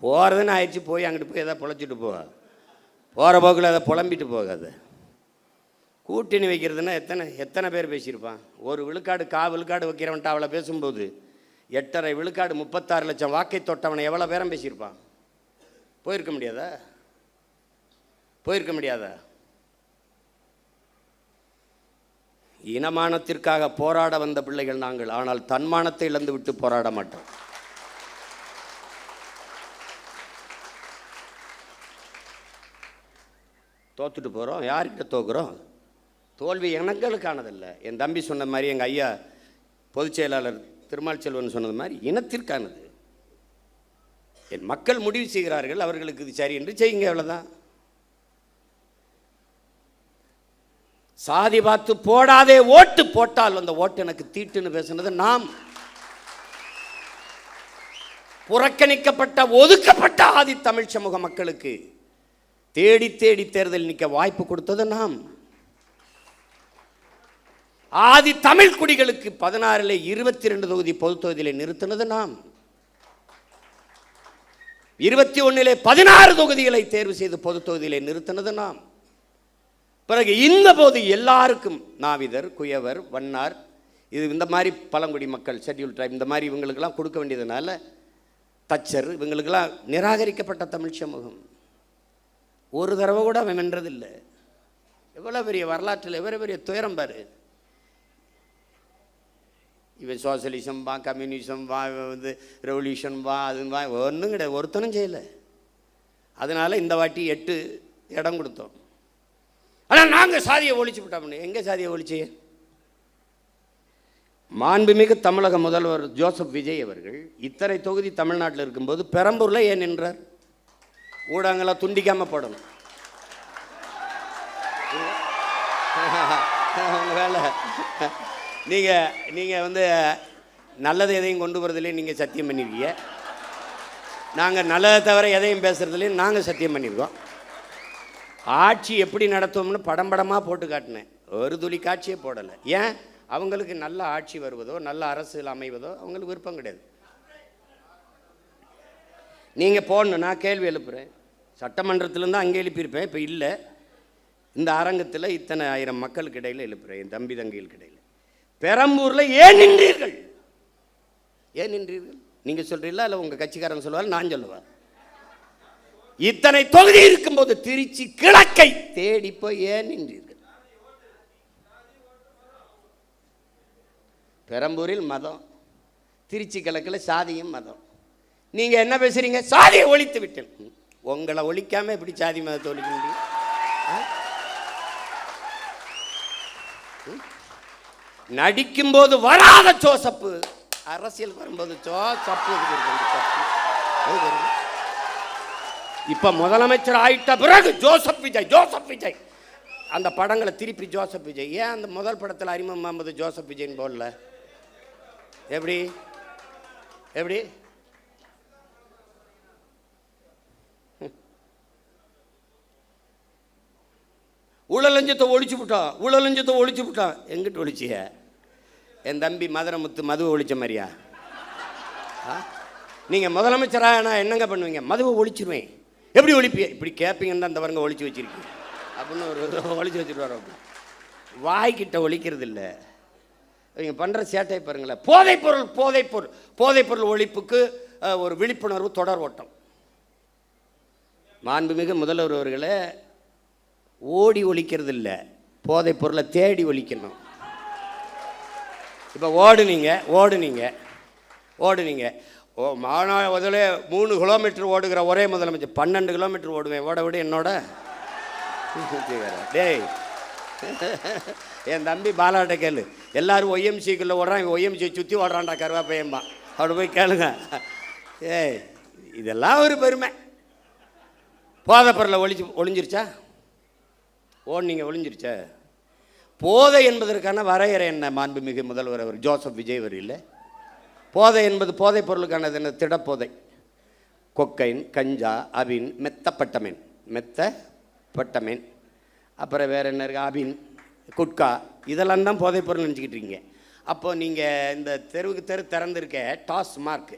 Speaker 2: போகிறதுன்னு ஆயிடுச்சு, போய் அங்கிட்டு போய் எதாவது பொழைச்சிட்டு போக, போகிற போக்கில் அதை புலம்பிட்டு போகாது. கூட்டணி வைக்கிறதுனா எத்தனை பேர் பேசியிருப்பான்? ஒரு விழுக்காடு விழுக்காடு வைக்கிறவன்ட்டு அவளை பேசும்போது 8.5 விழுக்காடு 36 லட்சம் வாக்கை தொட்டவனை எவ்வளோ பேரம் பேசியிருப்பான்? போயிருக்க முடியாதா? இனமானத்திற்காக போராட வந்த பிள்ளைகள் நாங்கள், ஆனால் தன்மானத்தை இழந்து விட்டு போராட மாட்டோம். தோத்துட்டு போகிறோம், யார்கிட்ட தோக்குறோம்? தோல்வி எங்களுக்கானதில்லை. என் தம்பி சொன்ன மாதிரி, எங்கள் ஐயா பொதுச் செயலாளர் திருமால் செல்வன் சொன்னது மாதிரி, இனத்திற்கானது. என் மக்கள் முடிவு செய்கிறார்கள், அவர்களுக்கு இது சரி என்று செய்யுங்க, அவ்வளோதான். சாதி பார்த்து போடாதே ஓட்டு, போட்டால் அந்த ஓட்டு எனக்கு தீட்டுன்னு பேசுனது நாம். புறக்கணிக்கப்பட்ட ஒதுக்கப்பட்ட ஆதி தமிழ் சமூக மக்களுக்கு தேடி தேடி தேர்தல் நிற்க வாய்ப்பு கொடுத்தது நாம். ஆதி தமிழ் குடிகளுக்கு 16 22 தொகுதி பொது தொகுதியில் நிறுத்தினது நாம். 21 16 தொகுதிகளை தேர்வு செய்து பொது தொகுதியிலே நிறுத்தினது நாம். பிறகு இந்த போது எல்லாருக்கும் நாவிதர், குயவர், வண்ணார், இது இந்த மாதிரி பழங்குடி மக்கள், ஷெட்யூல் ட்ரைப், இந்த மாதிரி இவங்களுக்கெல்லாம் கொடுக்க வேண்டியதுனால, தச்சர், இவங்களுக்கெல்லாம் நிராகரிக்கப்பட்ட தமிழ் சமூகம். ஒரு தடவை கூட அவன் வென்றதில்லை. எவ்வளோ பெரிய வரலாற்றில் எவ்வளோ பெரிய துயரம் பாரு. இவன் சோசியலிசம் வா, கம்யூனிசம் வா, ரெவல்யூஷன் வா, அது வா, ஒன்றும் கிடையாது, ஒருத்தனும் செய்யலை. அதனால் இந்த வாட்டி 8 இடம் கொடுத்தோம். ஆனால் நாங்கள் சாதியை ஒழிச்சு விட்டோம்னு. எங்கே சாதியை ஒழிச்சு? மாண்புமிகு தமிழக முதல்வர் ஜோசப் விஜய் அவர்கள் இத்தனை தொகுதி தமிழ்நாட்டில் இருக்கும்போது பெரம்பூரில் ஏன் நின்றார்? ஊடகங்களை துண்டிக்காமல் போடணும். வேலை நீங்கள் நல்லது எதையும் கொண்டு வரதுலேயும் நீங்கள் சத்தியம் பண்ணியிருக்கீங்க. நாங்கள் நல்லதை தவிர எதையும் பேசுகிறதுலேயும் நாங்கள் சத்தியம் பண்ணியிருக்கோம். ஆட்சி எப்படி நடத்துவோம்னு படமாக போட்டு காட்டினேன். ஒரு துளி காட்சியே போடலை. ஏன்? அவங்களுக்கு நல்ல ஆட்சி வருவதோ நல்ல அரசியல் அமைவதோ அவங்களுக்கு விருப்பம் கிடையாது. நீங்கள் போடணும், நான் கேள்வி எழுப்புகிறேன். சட்டமன்றத்திலேருந்து அங்கே எழுப்பியிருப்பேன், இப்போ இல்லை. இந்த அரங்கத்தில் இத்தனை ஆயிரம் மக்களுக்கு இடையில் எழுப்புகிறேன், என் தம்பி தங்கைகளுக்கு இடையில். பெரம்பூரில் ஏன் நின்றீர்கள்? நீங்கள் சொல்கிறீங்களா இல்லை உங்கள் கட்சிக்காரன் சொல்லுவார், நான் சொல்லுவார்? இத்தனை தொகுதி இருக்கும்போது திருச்சி கிழக்கை தேடி போய் ஏன் நின்றீர்கள்? பெரம்பூரில் மதம், திருச்சி கிழக்கில் சாதியும் மதம். நீங்கள் என்ன பேசுகிறீங்க? சாதியை ஒழித்து விட்டேன். உங்களை ஒழிக்காமல் எப்படி சாதி மதத்தை ஒழிக்க முடியும்? நடிக்கும்போது வராத ஜோசப்பு, அரசியல் வரும்போது ஜோசப்பு. இப்போ முதலமைச்சர் ஆயிட்ட பிறகு ஜோசப் விஜய் அந்த படங்களை திருப்பி ஜோசப் விஜய். ஏன் அந்த முதல் படத்தில் அறிமுகம் முகமது ஜோசப் விஜய்ன்னு போடல? எப்படி
Speaker 1: ஊழலஞ்சத்தை ஒழிச்சு விட்டான். எங்கிட்ட ஒழிச்சிய? என் தம்பி மதுரமுத்து மதுவை ஒழிச்ச மாதிரியா? நீங்கள் முதலமைச்சராக நான் என்னங்க பண்ணுவீங்க? மதுவை ஒழிச்சிருவேன். எப்படி ஒழிப்பிய? இப்படி கேட்பீங்கன்னு தான் அந்த வரங்க ஒழிச்சு வச்சிருக்கீங்க அப்படின்னு ஒரு ஒழிச்சு வச்சுட்டு வரோம். வாய்க்கிட்ட ஒழிக்கிறது இல்லை. இவங்க பண்ணுற சேட்டை பாருங்களேன். போதைப்பொருள் ஒழிப்புக்கு ஒரு விழிப்புணர்வு தொடர் ஓட்டம். மாண்புமிகு முதல்வர் அவர்களே, ஓடி ஒழிக்கிறது இல்லை, போதைப் பொருளை தேடி ஒழிக்கணும். இப்போ ஓடுனீங்க மாநாடு 3 கிலோமீட்டர் ஓடுகிற ஒரே முதலமைச்சர். 12 கிலோமீட்டர் ஓடுவேன். ஓட விட என்னோட டேய், என் தம்பி பாலாட்ட கேளு. எல்லாரும் ஒய்எம்சிக்குள்ளே ஓடுறான், ஒய்எம்சியை சுற்றி ஓடுறான்டா கருவாப்பையம்பா. அப்படி போய் கேளுங்க. ஏய், இதெல்லாம் ஒரு பெருமை. போதைப்பொருளை ஒழிஞ்சிருச்சா? ஒழிஞ்சிருச்சா? போதை என்பதற்கான வரையறை என்ன? மாண்புமிகு முதல்வர் அவர் ஜோசப் விஜய் அவர் இல்லை. போதை என்பது போதைப் பொருளுக்கானது என்ன? திடப்போதை. கொக்கைன், கஞ்சா, அபின், மெத்தப்பட்டமேன், அப்புறம் வேறு என்ன இருக்குது? அபின், குட்கா, இதெல்லாம் தான் போதைப் பொருள் நினச்சிக்கிட்டு இருக்கீங்க. அப்போது நீங்கள் இந்த தெருவுக்கு திறந்துருக்க டாஸ்மார்க்,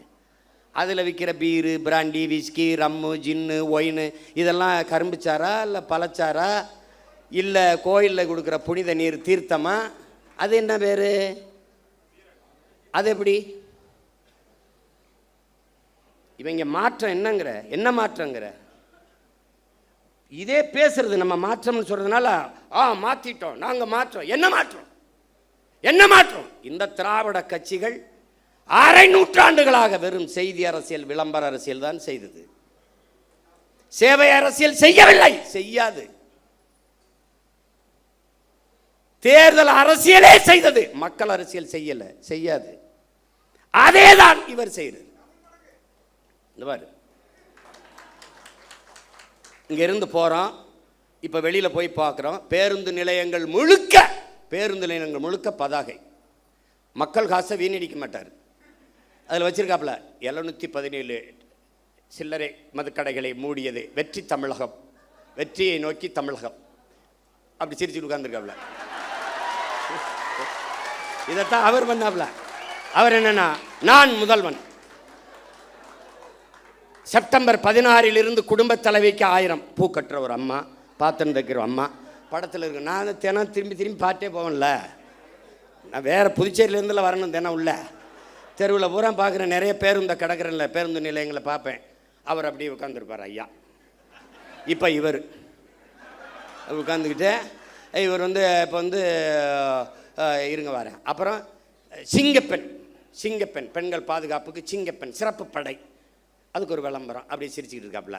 Speaker 1: அதில் விற்கிற பீரு, பிராண்டி, விஸ்கி, ரம்மு, ஜின்னு, ஒயின், இதெல்லாம் கரும்புச்சாரா இல்லை பழச்சாரா இல்லை கோயிலில் கொடுக்குற புனித நீர் தீர்த்தமா? அது என்ன பேர்? அது எப்படி? இவங்க மாற்றம் என்னங்கிற? என்ன மாற்றங்கிற? இதே பேசுறது நம்ம மாற்றம்னு சொல்றதுனால மாற்றிட்டோம், நாங்கள் மாற்றோம். என்ன மாற்றம்? இந்த திராவிட கட்சிகள் அரை நூற்றாண்டுகளாக வெறும் செய்தி அரசியல், விளம்பர அரசியல் தான் செய்தது. சேவை அரசியல் செய்யவில்லை, செய்யாது. தேர்தல் அரசியலே செய்தது, மக்கள் அரசியல் செய்யாது. அதேதான் இவர் செய்யறது. இங்க இருந்து போறோம், இப்ப வெளியில போய் பார்க்கிறோம். பேருந்து நிலையங்கள் முழுக்க பதாகை. மக்கள் காசை வீணடிக்க மாட்டார். அதில் வச்சிருக்காப்புல 717 சில்லறை மதுக்கடைகளை மூடியது வெற்றி தமிழகம், வெற்றியை நோக்கி தமிழகம். அப்படி சிரிச்சு உட்கார்ந்துருக்காப்புல. இதைத்தான் அவர் பண்ணாப்புல. அவர் என்னன்னா, நான் முதல்வன். செப்டம்பர் 16 குடும்ப தலைவிக்கு 1000 பூ கட்டுற ஒரு அம்மா, பாத்திரம் தைக்கிற அம்மா படத்தில் இருக்கு. நான் தினம் திரும்பி பார்த்தே போவேன்ல. நான் வேறு புதுச்சேரியிலேருந்துல வரணும். தினம் உள்ள தெருவில் பூரா பார்க்குறேன். நிறைய பேருந்து கிடக்கிறேன்ல, பேருந்து நிலையங்களை பார்ப்பேன். அவர் அப்படியே உட்காந்துருப்பார் ஐயா. இப்போ இவர் உட்காந்துக்கிட்டு இவர் இப்போ இருங்க வரேன். அப்புறம் சிங்கப்பெண் பெண்கள் பாதுகாப்புக்கு சிங்கப்பெண் சிறப்பு படை, அதுக்கு ஒரு விளம்பரம். அப்படியே சிரிச்சுக்கிட்டு இருக்காப்புல.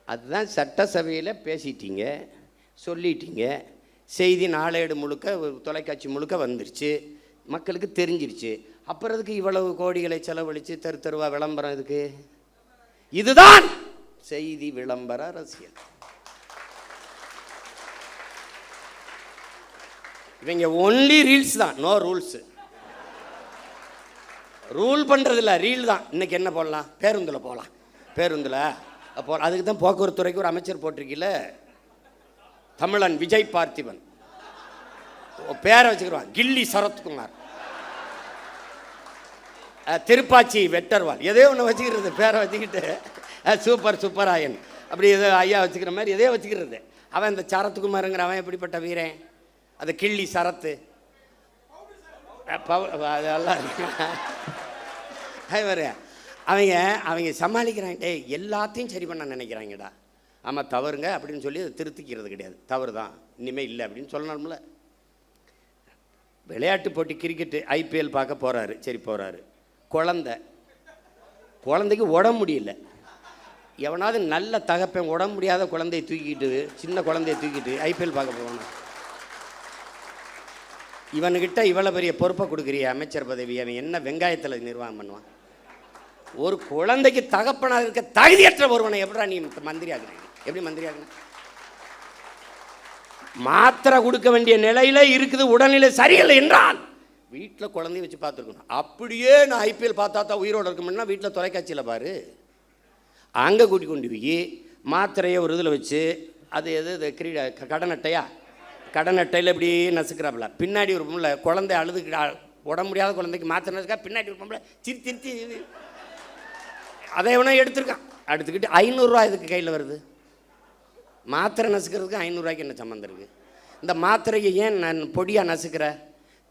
Speaker 1: அதுதான் சட்டசபையில் பேசிட்டீங்க, சொல்லிட்டீங்க. செய்தி நாளேடு முழுக்க, தொலைக்காட்சி முழுக்க வந்துருச்சு, மக்களுக்கு தெரிஞ்சிருச்சு. அப்புறம் அதுக்கு இவ்வளவு கோடிகளை செலவழித்து தெருவா விளம்பரம் இதுக்கு? இதுதான் செய்தி விளம்பர அரசியல். இவங்க ஒன்லி ரீல்ஸ் தான், நோ ரூல்ஸ். ரூல் பண்ணுறதில்ல, ரீல் தான். இன்னைக்கு என்ன போடலாம்? பேருந்தில் போகலாம். அதுக்கு தான் போக்குவரத்து துறைக்கு ஒரு அமைச்சர் போட்டிருக்கீல, தமிழன் விஜய் பார்த்திபன். பேரை வச்சுக்கிறான் கில்லி சரத்குமார், திருப்பாச்சி வெட்டர்வால், எதோ ஒன்று வச்சுக்கிறது. பேரை வச்சுக்கிட்டு சூப்பராயன் அப்படி ஏதோ ஐயா வச்சுக்கிற மாதிரி எதையோ வச்சுக்கிறது. அவன் இந்த சரத்குமாருங்கிற அவன் எப்படிப்பட்ட வீரன்? அது கிள்ளி சரத்து அதெல்லாம் அவங்க சமாளிக்கிறாங்க. எல்லாத்தையும் சரி பண்ண நினைக்கிறாங்கடா. ஆமாம் தவறுங்க அப்படின்னு சொல்லி அதை திருத்திக்கிறது கிடையாது. தவறு தான், இனிமேல் இல்லை அப்படின்னு சொல்லணும்ல. விளையாட்டு போட்டி கிரிக்கெட்டு ஐபிஎல் பார்க்க போகிறாரு. சரி போகிறாரு. குழந்தைக்கு உடம்பு முடியல. எவனாவது நல்ல தகப்பன் உடம்பு முடியாத குழந்தையை தூக்கிட்டு, சின்ன குழந்தையை தூக்கிட்டு ஐபிஎல் பார்க்க போவானா? இவனுக்கிட்ட இவ்வளோ பெரிய பொறுப்பை கொடுக்குறிய அமைச்சர் பதவி, அவன் என்ன வெங்காயத்தில் நிர்வாகம் பண்ணுவான்? ஒரு குழந்தைக்கு தகப்பனாக இருக்க தகுதியற்ற ஒருவனை எப்படா நீ மந்திரி ஆகுறீங்க? எப்படி மந்திரி ஆகணும்? மாத்திரை கொடுக்க வேண்டிய நிலையில இருக்குது, உடல்நிலை சரியில்லை என்றால் வீட்டில் குழந்தைய வச்சு பார்த்துருக்கணும். அப்படியே நான் ஐபிஎல் பார்த்தா தான் உயிரோடு இருக்கணும்னா வீட்டில் தொலைக்காட்சியில் பாரு. அங்கே கூட்டி கொண்டு போய் மாத்திரையை ஒரு இதில் வச்சு அது எது இது கடன் அட்டையா, கடன் அட்டையில் இப்படி நசுக்கிறாப்புல. பின்னாடி ஒரு பொம்பளை குழந்தை அழுதுக்கு உட முடியாத குழந்தைக்கு மாத்திரை நசுக்கா, பின்னாடி ஒரு பொம்பளை சிரிச்சி அதை எவனோ எடுத்துருக்கான். எடுத்துக்கிட்டு 500 ரூபா இதுக்கு கையில் வருது. மாத்திரை நசுக்கிறதுக்கு 500 ரூபாய்க்கு என்ன சம்மந்தம் இருக்குது? இந்த மாத்திரையை ஏன் நான் பொடியாக நசுக்கிற?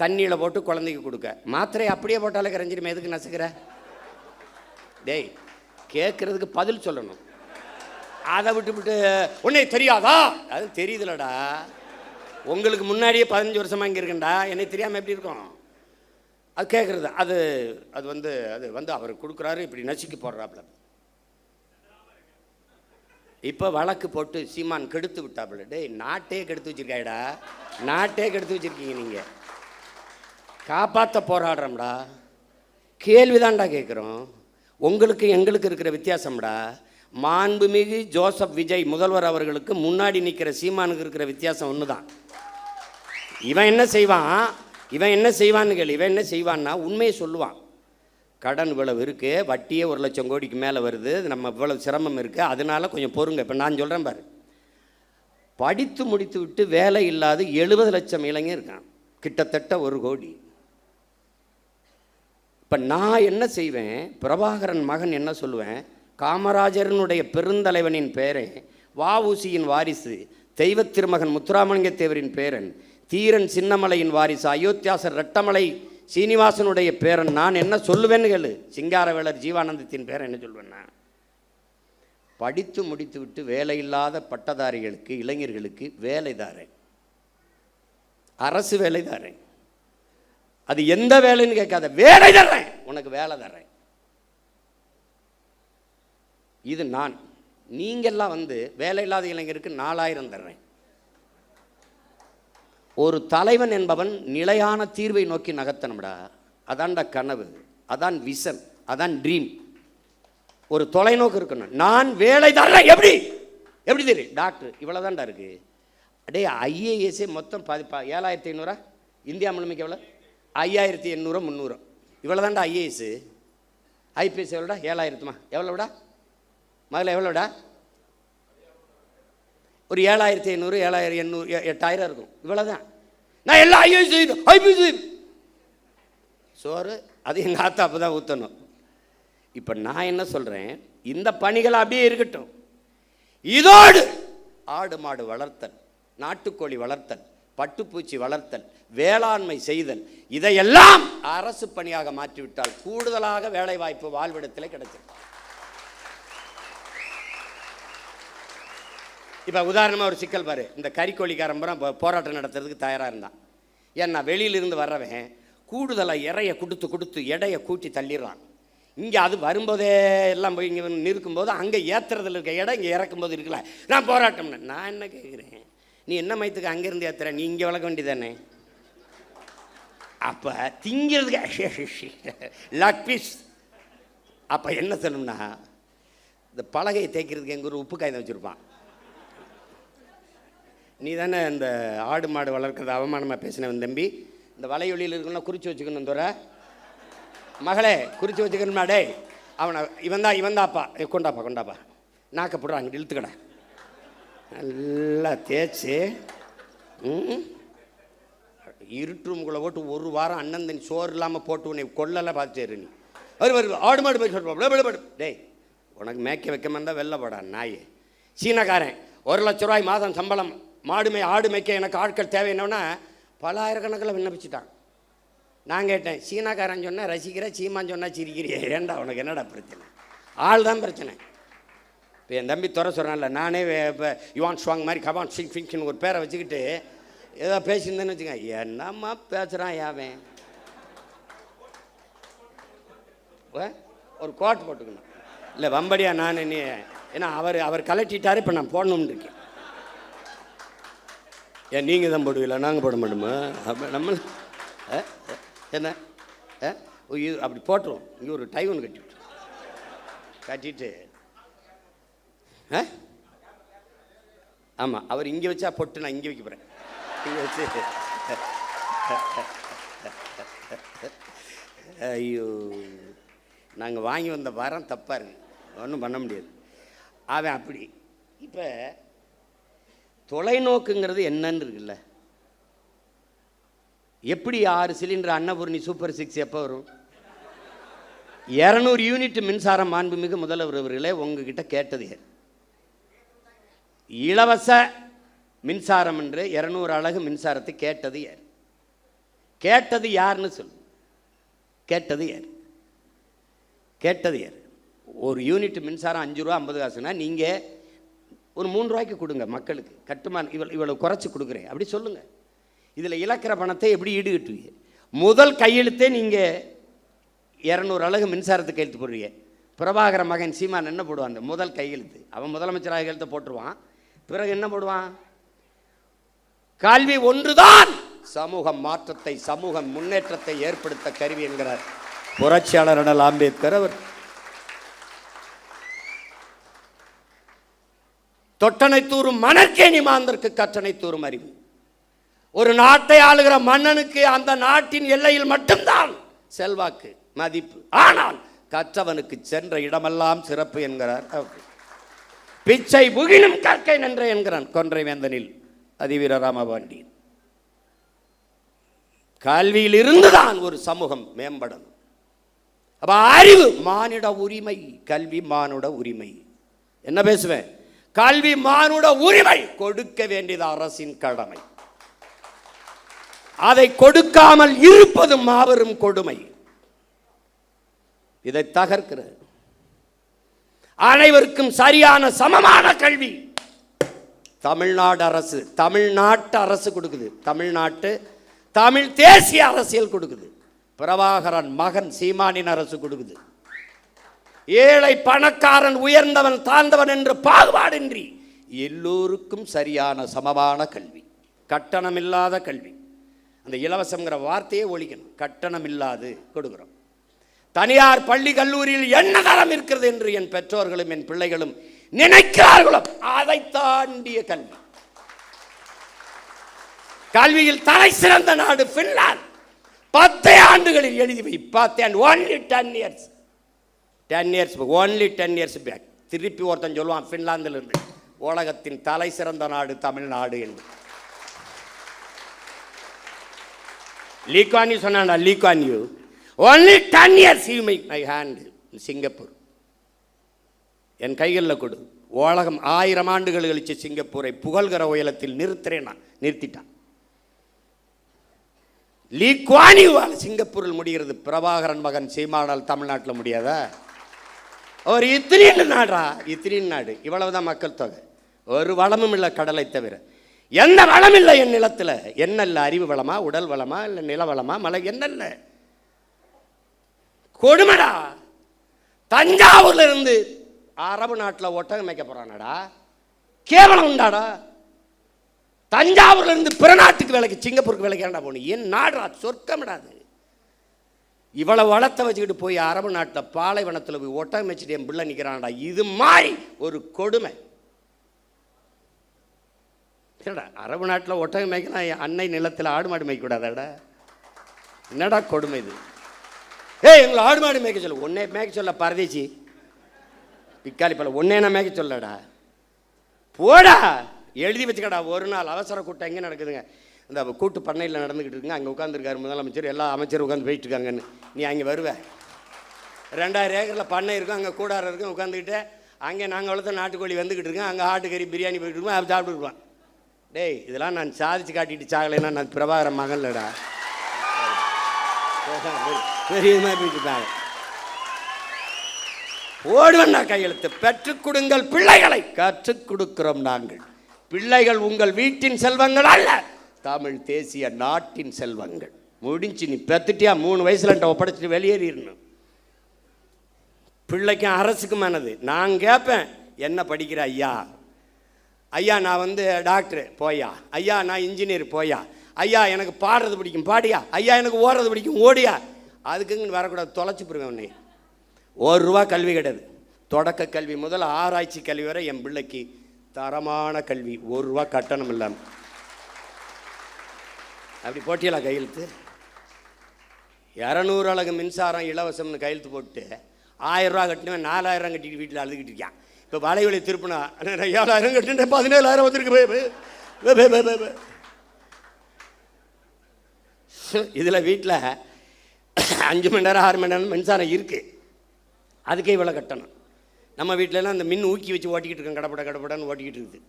Speaker 1: தண்ணியில் போட்டு குழந்தைக்கு கொடுக்க. மாத்திரையை அப்படியே போட்டாலே கரைஞ்சிருமே, எதுக்கு நசுக்கிற? டேய், கேட்குறதுக்கு பதில் சொல்லணும். அதை விட்டு உன்னே தெரியாதா? அது தெரியுதுலடா. உங்களுக்கு முன்னாடியே 15 வருஷமாக இங்கே இருக்கேன்டா, என்னை தெரியாமல் எப்படி இருக்கும்? அது கேட்குறது. அது அது வந்து அது வந்து அவர் கொடுக்குறாரு, இப்படி நசுக்கி போடுறாப்புல. இப்போ வழக்கு போட்டு சீமான் கெடுத்து விட்டாப்புல. டேய், நாட்டே கெடுத்து வச்சிருக்காடா, நாட்டே கெடுத்து வச்சிருக்கீங்க. நீங்கள் காப்பாற்ற போராடுறோம்டா. கேள்விதான்டா கேட்குறோம். உங்களுக்கு எங்களுக்கு இருக்கிற வித்தியாசம்டா. மாண்புமிகு ஜோசப் விஜய் முதல்வர் அவர்களுக்கு முன்னாடி நிற்கிற சீமானுக்கு இருக்கிற வித்தியாசம் ஒன்று தான். இவன் என்ன செய்வான், இவன் என்ன செய்வான்னு கேள்வி. இவன் என்ன செய்வான்னா உண்மையை சொல்லுவான். கடன் இவ்வளவு இருக்குது, வட்டியே 1 லட்சம் கோடிக்கு மேலே வருது, நம்ம இவ்வளவு சிரமம் இருக்குது, அதனால கொஞ்சம் பொறுங்க. இப்போ நான் சொல்கிறேன் பாரு, படித்து முடித்து விட்டு வேலை இல்லாத 70 லட்சம் இளைஞர் இருக்கான், கிட்டத்தட்ட 1 கோடி. இப்போ நான் என்ன செய்வேன், பிரபாகரன் மகன் என்ன சொல்லுவேன், காமராஜரனுடைய பெருந்தலைவனின் பேரன், வஉசியின் வாரிசு, தெய்வ திருமகன் முத்துராமலிங்க தேவரின் பேரன், தீரன் சின்னமலையின் வாரிசு, அயோத்தியாசர் ரெட்டமலை சீனிவாசனுடைய பேரன். நான் என்ன சொல்லுவேன்னு கேளு. சிங்காரவேலர் ஜீவானந்தத்தின் பேரன் என்ன சொல்வேன்னா, படித்து முடித்து விட்டு வேலை இல்லாத பட்டதாரிகளுக்கு, இளைஞர்களுக்கு வேலை தாரேன், அரசு வேலை தாரேன். அது எந்த வேலைன்னு கேட்காத, வேலை தர்றேன், உனக்கு வேலை தர்றேன். இது நான். நீங்கெல்லாம் வந்து வேலை இல்லாத இளைஞருக்கு 4000 தர்றேன். ஒரு தலைவன் என்பவன் நிலையான தீர்வை நோக்கி நகர்த்தணும்டா. அதான்டா கனவு, அதான் விஷன், அதான் ட்ரீம். ஒரு தொலைநோக்கு இருக்கணும். நான் வேலை தர்றேன். எப்படி எப்படி தெரியும்? டாக்டர் இவ்வளோதான்டா இருக்குது. அடே, ஐஏஎஸ்ஏ மொத்தம் 7500 இந்தியா முழுமைக்கு எவ்வளோ? 5800 300 இவ்வளோ தான்டா ஐஏஎஸ். ஐபிஎஸ் எவ்வளோடா? 7000மா? எவ்வளோடா முதல்ல? எவ்வளோடா? ஒரு 7500 7800 8000 இருக்கும். இவ்வளோதான். நான் எல்லாம் ஐஏஎஸ் ஐபிஎஸ் சோறு அது எங்கள் ஆத்தா அப்போ தான் ஊற்றணும். இப்போ நான் என்ன சொல்கிறேன், இந்த பணிகள் அப்படியே இருக்கட்டும். இதோடு ஆடு மாடு வளர்த்தல், நாட்டுக்கோழி வளர்த்தல், பட்டுப்பூச்சி வளர்த்தல், வேளாண்மை செய்தல், இதையெல்லாம் அரசு பணியாக மாற்றிவிட்டால் கூடுதலாக வேலை வாய்ப்பு வாழ்விடத்தில் கிடைச்சிடும். இப்போ உதாரணமாக ஒரு சிக்கல் பாரு. இந்த கறிக்கோழிக்காரம்பரம் போராட்டம் நடத்துறதுக்கு தயாராக இருந்தான். ஏன்னா வெளியிலிருந்து வர்றவன் கூடுதலாக இறைய கொடுத்து எடையை கூட்டி தள்ளிடுறான். இங்கே அது வரும்போதே எல்லாம் போய் இங்கே நிற்கும்போது அங்கே ஏற்றுறதுல இருக்க இடம் இங்கே இறக்கும்போது இருக்கல. நான் போராட்டம்னு நான் என்ன கேட்குறேன், நீ என்ன மயத்துக்கு அங்கேருந்து ஏற்றுற? நீ இங்கே வளர்க்க வேண்டியதானே? அப்போ திங்கிறதுக்கு லக் பீஸ். அப்போ என்ன சொல்லணும்னா, இந்த பலகையை தேய்க்கிறதுக்கு எங்கள் ஒரு உப்பு காய்தான் வச்சுருப்பான். நீ தானே இந்த ஆடு மாடு வளர்க்குறது அவமானமாக பேசினவன் தம்பி. இந்த வலையொலியில் இருக்குன்னா குறித்து வச்சுக்கணும். தோற மகளே குறித்து வச்சுக்கணுமா? டே, அவனை இவன் தான்ப்பா, கொண்டாப்பா நாக்கப்படுற அங்கிட்டு இழுத்துக்கடா, நல்லா தேய்ச்சி இருட்டுக்குள்ளே போட்டு 1 வாரம் அண்ணன் தண்ணி சோறு இல்லாமல் போட்டு உன்னை கொள்ளலாம் பார்த்துரு. நீ வருவார் ஆடு மாடு போய் சொல்லுவான். டேய், உனக்கு மேய்க்க வைக்க இருந்தால் வெளில போடா நாய். சீனக்காரன் 1 லட்ச ரூபாய் மாதம் சம்பளம், ஆடு மேய்க்க எனக்கு ஆட்கள் தேவை. என்னன்னா பல ஆயிரக்கணக்கில் விண்ணப்பிச்சுட்டான். நான் கேட்டேன், சீனாக்காரன் சொன்னால் ரசிக்கிற, சீமான் சொன்னால் சிரிக்கிறியே, ஏண்டா உனக்கு என்னடா பிரச்சனை? ஆள் தான் பிரச்சனை. இப்போ என் தம்பி துறை சொல்கிறான்ல, நானே இப்போ யுவான் ஸ்வாங் மாதிரி கபான் சிங் ஃபிங்ஷன் ஒரு பேரை வச்சுக்கிட்டு ஏதோ பேசியிருந்தேன்னு வச்சுக்கேன். என்னம்மா பேசுகிறான் யாவன்? ஒரு கோட் போட்டுக்கணும். இல்லை வம்படியா நான் நீ, ஏன்னா அவர் கலட்டிட்டாரு. இப்போ நான் போடணும்னு இருக்கேன். ஏன் நீங்கள் தான் போடுவீங்களா? நாங்கள் போட மாட்டோமா? நம்ம என்ன அப்படி போட்டுருவோம். இங்கே ஒரு டை ஒன்று கட்டிட்டு ஆமாம், அவர் இங்கே வச்சா பொட்டு, நான் இங்கே வைக்க போகிறேன். இங்கே வச்சு ஐயோ, நாங்கள் வாங்கி வந்த வாரம் தப்பாக இருக்கு, ஒன்றும் பண்ண முடியாது. அவன் அப்படி. இப்போ தொலைநோக்குங்கிறது என்னன்னு இருக்குல்ல. எப்படி 6 சிலிண்டர் அன்னபூர்ணி சூப்பர் 6 எப்போ வரும்? 200 யூனிட் மின்சாரம் மாண்புமிகு முதல்வர் அவர்களே உங்ககிட்ட கேட்டது யார்? இலவச மின்சாரம் என்று 200 அலகு மின்சாரத்தை கேட்டது யார்? கேட்டது யாருன்னு சொல்லு. கேட்டது யார்? கேட்டது யார்? ஒரு யூனிட் மின்சாரம் 5 ரூபா 50 காசுனா நீங்கள் ஒரு 3 ரூபாய்க்கு கொடுங்க மக்களுக்கு. கட்டுமான இவ்வளவு குறைச்சி கொடுக்குறேன் அப்படி சொல்லுங்கள். இதில் இழக்கிற பணத்தை எப்படி ஈடுகட்டுவீங்க? முதல் கையெழுத்தே நீங்கள் 200 அலகு மின்சாரத்துக்கு கையெழுத்து போடுறீங்க. பிரபாகர மகன் சீமான் என்ன போடுவான்? அந்த முதல் கையெழுத்து அவன் முதலமைச்சராக கையெழுத்தை போட்டுருவான். பிறகு என்ன போடுவான்? கல்வி ஒன்றுதான் சமூக மாற்றத்தை சமூக முன்னேற்றத்தை ஏற்படுத்த கருவி என்கிறார் புரட்சியாளர் அண்ணல் அம்பேத்கர் அவர். தொட்டனை தூரும் மணற்கேணி மாந்தருக்கு கற்றனை தூரும் அறிவு. ஒரு நாட்டை ஆளுகிற மன்னனுக்கு அந்த நாட்டின் எல்லையில் மட்டும்தான் செல்வாக்கு மதிப்பு. ஆனால் கற்றவனுக்கு சென்ற இடமெல்லாம் சிறப்பு என்கிறார். பிச்சை புகினும் கற்கை நன்றே என்கிறான் கொன்றை வேந்தனில் அதிவீர ராமபாண்டியன். கல்வியில் இருந்துதான் ஒரு சமூகம் மேம்படும். அப்ப அறிவு மானிட உரிமை, கல்வி மானுட உரிமை. என்ன பேசுவேன்? கல்வி மானுட உரிமை, கொடுக்க வேண்டியது அரசின் கடமை. அதை கொடுக்காமல் இருப்பது மாபெரும் கொடுமை. இதை தகர்க்கிற அனைவருக்கும் சரியான சமமான கல்வி தமிழ்நாடு அரசு, தமிழ்நாட்டு அரசு கொடுக்குது. தமிழ் தேசிய அரசியல் கொடுக்குது. பிரபாகரன் மகன் சீமானின் அரசு கொடுக்குது. ஏழை பணக்காரன் உயர்ந்தவன் தாழ்ந்தவன் என்று பாகுபாடின்றி எல்லோருக்கும் சரியான சமமான கல்வி, கட்டணமில்லாத கல்வி. அந்த இலவசங்கிற வார்த்தையே ஒழிக்கணும். கட்டணம் இல்லாது கொடுக்கிறோம். தனியார் பள்ளி கல்லூரியில் என்ன தரம் இருக்கிறது என்று என் பெற்றோர்களும் என் பிள்ளைகளும் நினைக்கிறார்களோ அதை தாண்டிய கல்வி. கல்வியில் தலை சிறந்த நாடு பின்லாந்து. 10 ஆண்டுகளில் எழுதி வை. 10 and only 10 years. 10 years only 10 years back. திருப்பி ஒருத்தன் சொல்லுவான் பின்லாந்தில் இருந்து உலகத்தின் தலை சிறந்த நாடு தமிழ்நாடு என்று. லீக்வான் யூ சொன்னா Lee Kuan Yew only 10 years you make my hand in Singapore. என் கைகளில் கொடு. உலகம் 1000 ஆண்டுகள் கழிச்சு சிங்கப்பூரை புகழ்கிற உயரத்தில் நிறுத்திட்டான். லீக்வானியூவால் சிங்கப்பூரில் முடிகிறது. பிரபாகரன் மகன் சீமானால் தமிழ்நாட்டில் முடியாதா? ஒரு இத்திரின் நாடா, இத்திரின் நாடு. இவ்வளவுதான் மக்கள் தொகை. ஒரு வளமும் இல்லை கடலை தவிர. எந்த வளம் இல்லை என் நிலத்தில். என்ன இல்லை? அறிவு வளமா, உடல் வளமா, இல்லை நில வளமா, மலை என்ன இல்லை? கொடுமடா. தஞ்சாவூர்ல இருந்து அரபு நாட்டில் ஒட்டகம் மேய்க்க போறானடா. கேவலம் உண்டாடா. தஞ்சாவூர்ல இருந்து பிற நாட்டுக்கு வேலைக்கு சிங்கப்பூருக்கு வேலைக்கு ஏன்டா போகணும்? என் நாடா, சொர்க்கமிடாது. இவ்வளவு வளத்தை வச்சுக்கிட்டு போய் அரபு நாட்டில் பாலைவனத்தில் போய் ஒட்டகம் மேய்ச்சிட்டு என் பிள்ளை நிற்கிறான்டா. இது மாதிரி ஒரு கொடுமை. சரிடா, அரபு நாட்டில் ஒட்டகம் மேய்க்கலாம், அன்னை நிலத்தில் ஆடு மாடு மேய்க்கூடாதாடா? என்னடா கொடுமை இது? எங்களை ஆடு மாடு மேய்க்க சொல்ல. ஒன்னே மேய்க்க சொல்ல பரதேசி பிக்காளி பல. ஒன்னே நான் மேய்க்க சொல்லடா. போடா, எழுதி வச்சுக்கடா. ஒரு நாள் அவசர கூட்டம் எங்கே நடக்குதுங்க? இந்த கூட்டு பண்ணையில் நடந்துக்கிட்டு இருக்குங்க. அங்கே உட்காந்துருக்காரு முதலமைச்சர், எல்லா அமைச்சரும் உட்காந்து போயிட்டு இருக்காங்கன்னு. நீ அங்கே வருவ. 2000 ஏக்கரில் பண்ணை இருக்கும், அங்கே கூடாரம் இருக்கும். உட்காந்துக்கிட்டு அங்கே நாங்கள் வளர்த்த நாட்டுக்கோழி வந்துக்கிட்டு இருக்கோம். அங்கே ஆட்டுக்கறி பிரியாணி போயிட்டு இருக்கோம். அதை சாப்பிட்டுருப்பான். டேய், இதெல்லாம் நான் சாதிச்சு காட்டிட்டு சாகலைன்னா நான் பிரபாகர மகன்லடா. பெரியமாக போயிட்டு இருக்காங்க. ஓடுவண்ணா கையெழுத்து. பெற்றுக் கொடுங்கள் பிள்ளைகளை. கற்றுக் கொடுக்கிறோம் நாங்கள். பிள்ளைகள் உங்கள் வீட்டின் செல்வங்கள் அல்ல, தமிழ் தேசிய நாட்டின் செல்வங்கள். முடிஞ்சு. நீ பெத்துட்டியா 3 வயசுல ஒப்படைச்சிட்டு வெளியேறிடணும். பிள்ளைக்கும் அரசுக்குமானது. நான் கேட்பேன், என்ன படிக்கிற ஐயா? ஐயா நான் வந்து டாக்டர் போயா. ஐயா நான் இன்ஜினியர் போயா. ஐயா எனக்கு பாடுறது பிடிக்கும் பாடியா. ஐயா எனக்கு ஓடுறது பிடிக்கும் ஓடியா. அதுக்குன்னு வரக்கூடாது. தொலைச்சி போடுவேன் உன்னை. ₹1 கல்வி கிடையாது. தொடக்க கல்வி முதல் ஆராய்ச்சி கல்வி வரை என் பிள்ளைக்கு தரமான கல்வி. ₹1 கட்டணம் இல்லாமல். அப்படி போட்டியலா கையெழுத்து? 200 அலகு மின்சாரம் இலவசம்னு கையெழுத்து போட்டு 1000 ரூபா கட்டினவன் 4000 கட்டிட்டு வீட்டில் அழுதுகிட்டு இருக்கான். இப்போ வலைவலி திருப்பினா 7000 கட்டிட்டு 17000 வந்துருக்கு. இதில் வீட்டில் 5 மணி நேரம் 6 மணி நேரம் மின்சாரம் இருக்குது, அதுக்கே இவ்வளோ கட்டணும். நம்ம வீட்டிலலாம் அந்த மின் ஊக்கி வச்சு ஓட்டிக்கிட்டு இருக்கோம், கடப்படான்னு ஓட்டிக்கிட்டு இருக்குது.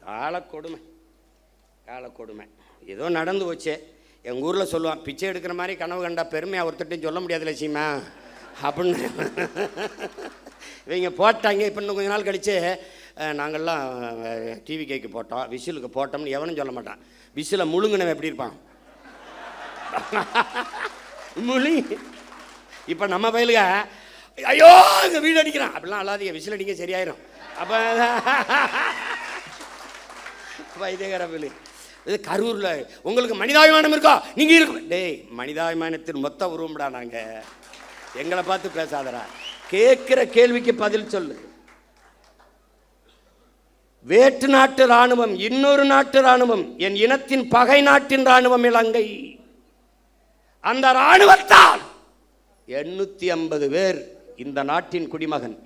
Speaker 1: காலக்கொடுமை காலக்கொடுமை. ஏதோ நடந்து போச்சு. எங்கள் ஊரில் சொல்லுவான், பிச்சை எடுக்கிற மாதிரி கனவு கண்டா பெருமையாக ஒருத்தட்டையும் சொல்ல முடியாது லட்சியமா அப்படின்னு. இவங்க போட்டாங்க. இப்போ இன்னும் கொஞ்ச நாள் கழித்து நாங்கள்லாம் டிவி கேக்கு போட்டோம், விசிலுக்கு போட்டோம்னு எவனும் சொல்ல மாட்டான். விசிலை முழுங்கினவன் எப்படி இருப்பான்? முழுங்கி. இப்போ நம்ம பயிலுக ஐயோ இங்கே வீடு அடிக்கிறான் அப்படிலாம் அல்லாதீங்க, விசில் அடிக்க சரியாயிரும். அப்போ வைத்தியகர பயிலு இது கரூரில் உங்களுக்கு மனிதாபிமானம் இருக்கா? நீங்கள் இருக்கு. டேய், மனிதாபிமானத்தின் மொத்த உருவம்டா நாங்கள். எங்களை பார்த்து பேசாதரா, கேட்குற கேள்விக்கு பதில் சொல்லு. வேற்று நாட்டு இராணுவம், இன்னொரு நாட்டு இராணுவம், என் இனத்தின் பகை நாட்டின் இராணுவம் இலங்கை. அந்த இராணுவத்தால் 850 பேர் இந்த நாட்டின் குடிமகன்,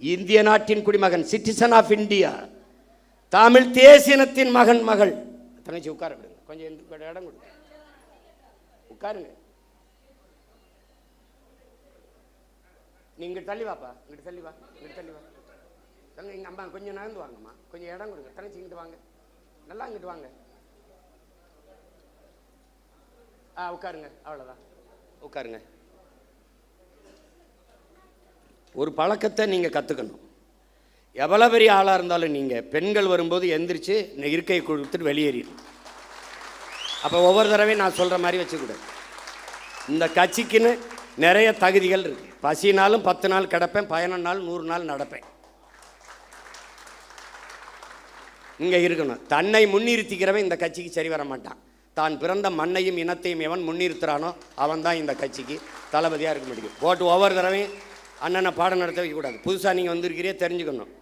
Speaker 1: இந்திய நாட்டின் குடிமகன், சிட்டிசன் ஆஃப் இந்தியா, தமிழ் தேசியனத்தின் மகன் மகள். தங்கச்சி உட்கார விடுங்க, கொஞ்சம் இடம் கொடுங்க, உட்காருங்க. நீங்க தள்ளி வாப்பா, இங்கிட்டு தள்ளி வா, இங்கிட்டு தள்ளி வா. தங்க எங்கள் அம்மா கொஞ்சம் நகர்ந்து வாங்கம்மா, கொஞ்சம் இடம் கொடுங்க. தங்கச்சி இங்கிட்டு வாங்க, நல்லா இங்கிட்டு வாங்க. உட்காருங்க, அவ்வளோதான், உட்காருங்க. ஒரு பழக்கத்தை நீங்கள் கற்றுக்கணும். எவ்வளோ பெரிய ஆளாக இருந்தாலும் நீங்கள் பெண்கள் வரும்போது எந்திரிச்சு இருக்கை கொடுத்துட்டு வெளியேறிடும். அப்போ ஒவ்வொரு தடவையும் நான் சொல்கிற மாதிரி வச்சுக்கூடாது. இந்த கட்சிக்குன்னு நிறைய தகுதிகள் இருக்குது. பசினாலும் 10 நாள் கிடப்பேன், 11 நாள் 100 நாள் நடப்பேன். இங்கே இருக்கணும். தன்னை முன்னிறுத்திக்கிறவன் இந்த கட்சிக்கு சரி வர மாட்டான். தான் பிறந்த மண்ணையும் இனத்தையும் எவன் முன்னிறுத்துறானோ அவன் தான் இந்த கட்சிக்கு தளபதியாக இருக்க முடியும். போட்டு ஒவ்வொரு தடவையும் அண்ணனை பாடம் நடத்த வைக்கக்கூடாது. புதுசாக நீங்கள் வந்திருக்கிறே தெரிஞ்சுக்கணும்.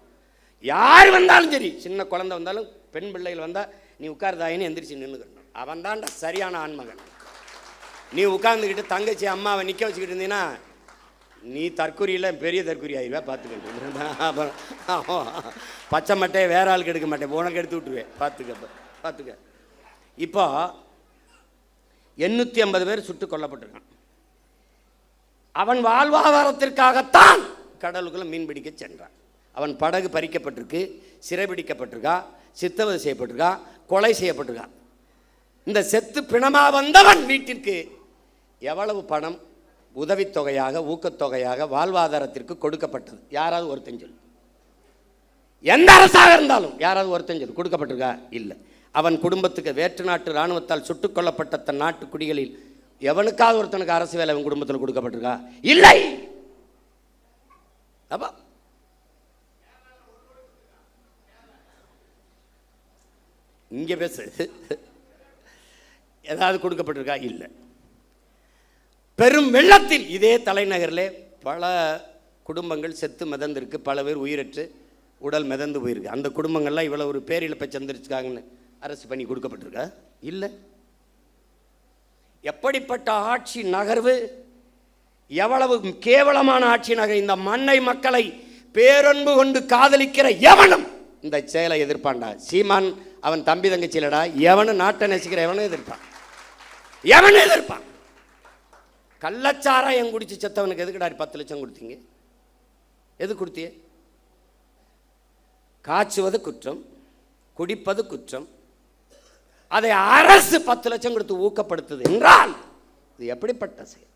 Speaker 1: யார் வந்தாலும் சரி, சின்ன குழந்தை வந்தாலும் பெண் பிள்ளைகள் வந்தால் நீ உட்கார்தாயின்னு எந்திரிச்சு நின்றுக்கணும். அவன் தான்டா சரியான ஆண்மகன். நீ உட்கார்ந்துக்கிட்டு தங்கச்சி அம்மாவை நிற்க வச்சுக்கிட்டு இருந்தீங்கன்னா நீ தற்கொலையில் பெரிய தற்கொலை ஆயிடுவா. பார்த்துக்கிட்டு பச்சை மட்டையை வேற ஆளுக்கு எடுக்க மாட்டேன், உனக்கு எடுத்து விட்டுருவேன். பார்த்துக்க. இப்போ 850 பேர் சுட்டு கொல்லப்பட்டிருக்கான். அவன் வாழ்வாதாரத்திற்காகத்தான் கடலுக்குள்ள மீன் பிடிக்க சென்றான். அவன் படகு பறிக்கப்பட்டிருக்கு, சிறைபிடிக்கப்பட்டிருக்கா, சித்தவதை செய்யப்பட்டிருக்கா, கொலை செய்யப்பட்டிருக்கா. இந்த செத்து பிணமா வந்தவன் வீட்டிற்கு எவ்வளவு பணம் உதவித்தொகையாக, ஊக்கத்தொகையாக, வாழ்வாதாரத்திற்கு கொடுக்கப்பட்டது? யாராவது ஒருத்தன் சொல்லு. எந்த அரசாக இருந்தாலும் யாராவது ஒருத்தன் சொல்லு கொடுக்கப்பட்டிருக்கா? இல்லை. அவன் குடும்பத்துக்கு வேற்று நாட்டு இராணுவத்தால் சுட்டுக் கொல்லப்பட்ட தன் நாட்டு குடிகளில் எவனுக்காவது ஒருத்தனுக்கு அரசு வேலை அவன் குடும்பத்தில் கொடுக்கப்பட்டிருக்கா? இல்லை. அப்ப இங்க பேசு, ஏதாவது கொடுக்கப்பட்டிருக்கா? இல்லை. பெரும் வெள்ளத்தில் இதே தலைநகரில் பல குடும்பங்கள் செத்து மிதந்திருக்கு, பல பேர் உயிரற்று உடல் மிதந்து போயிருக்கு. அந்த குடும்பங்கள்லாம் இவ்வளோ ஒரு பேரிழப்பை சந்திரிச்சுக்காங்கன்னு அரசு பண்ணி கொடுக்கப்பட்டிருக்கா? இல்லை. எப்படிப்பட்ட ஆட்சி நகர்வு, எவ்வளவு கேவலமான ஆட்சி நகர். இந்த மண்ணை மக்களை பேரன்பு கொண்டு காதலிக்கிற எவனும் இந்த செயலை எதிர்ப்பான்டா. சீமான் அவன் தம்பி தங்கச்சியிலடா, எவனும் நாட்டை நேசிக்கிற எவனும் எதிர்ப்பான். கள்ளச்சாராயம் குடிச்சு செத்தவனுக்கு எதுக்குடா 10 லட்சம் கொடுத்தீங்க? எது கொடுத்திய? காய்ச்சுவது குற்றம், குடிப்பது குற்றம். அதை அரசு 10 லட்சம் கொடுத்து ஊக்கப்படுத்துது என்றால் இது எப்படிப்பட்ட செயல்?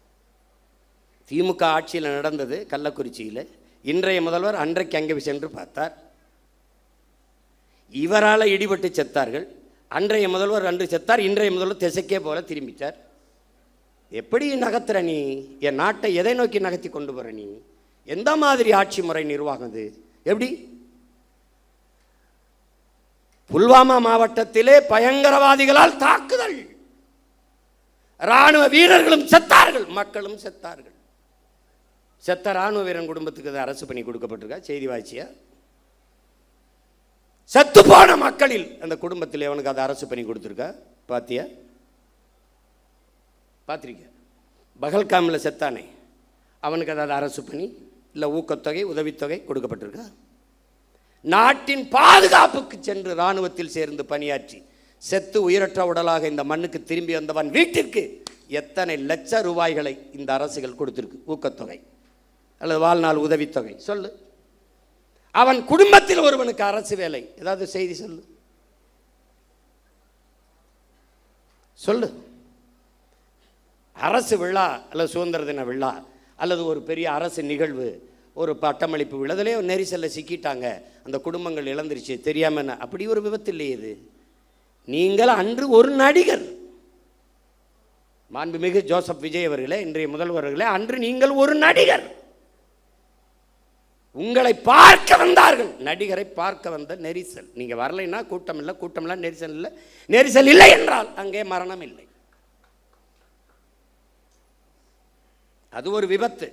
Speaker 1: திமுக ஆட்சியில் நடந்தது கள்ளக்குறிச்சியில். இன்றைய முதல்வர் அன்றைக்கு அங்கே சென்று பார்த்தார். இவரால் இடிபட்டு செத்தார்கள். அன்றைய முதல்வர் அன்று செத்தார், இன்றைய முதல்வர் திசைக்கே போல திரும்பிட்டார். எப்படி நகர்த்துற நீ? என் நாட்டை எதை நோக்கி நகர்த்தி கொண்டு போற நீ? எந்த மாதிரி ஆட்சி முறை நிர்வாகம் இது? எப்படி? புல்வாமா மாவட்டத்திலே பயங்கரவாதிகளால் தாக்குதல், இராணுவ வீரர்களும் செத்தார்கள், மக்களும் செத்தார்கள். செத்த இராணுவ வீரன் குடும்பத்துக்கு அரசு பண்ணி கொடுக்கப்பட்டிருக்கா? செய்தி வாய்ச்சியா? செத்து போன மக்களில் அந்த குடும்பத்தில் அவனுக்கு அதை அரசு பண்ணி கொடுத்துருக்கா? பாத்தியா? பார்த்திருக்க? பகல்காமில் செத்தானே, அவனுக்கு அதாவது அரசு பண்ணி இல்லை ஊக்கத்தொகை உதவித்தொகை கொடுக்கப்பட்டிருக்கா? நாட்டின் பாதுகாப்புக்கு சென்று இராணுவத்தில் சேர்ந்து பணியாற்றி செத்து உயிரற்ற உடலாக இந்த மண்ணுக்கு திரும்பி வந்தவன் வீட்டிற்கு எத்தனை லட்ச ரூபாய்களை இந்த அரசுகள் கொடுத்திருக்கு, ஊக்கத்தொகை அல்லது வாழ்நாள் உதவித்தொகை சொல்லு. அவன் குடும்பத்தில் ஒருவனுக்கு அரசு வேலை, ஏதாவது செய்தி சொல்லு சொல்லு. அரசு விழா அல்லது சுதந்திர தின விழா அல்லது ஒரு பெரிய அரசு நிகழ்வு, ஒரு பட்டமளிப்பு விழாதிலே நெரிசலில் சிக்கிட்டாங்க, அந்த குடும்பங்கள் இழந்துருச்சு தெரியாம. அப்படி ஒரு விபத்து இல்லையே இது. நீங்கள் அன்று ஒரு நடிகர், மாண்புமிகு ஜோசப் விஜய் அவர்களே, இன்றைய முதல்வர்களே, அன்று நீங்கள் ஒரு நடிகர். உங்களை பார்க்க வந்தார்கள், நடிகரை பார்க்க வந்த நெரிசல். நீங்க வரலைன்னா கூட்டம் இல்லை, கூட்டம் இல்லை, நெரிசல் இல்லை. நெரிசல் இல்லை என்றால் அங்கே மரணம் இல்லை. அது ஒரு விபத்து.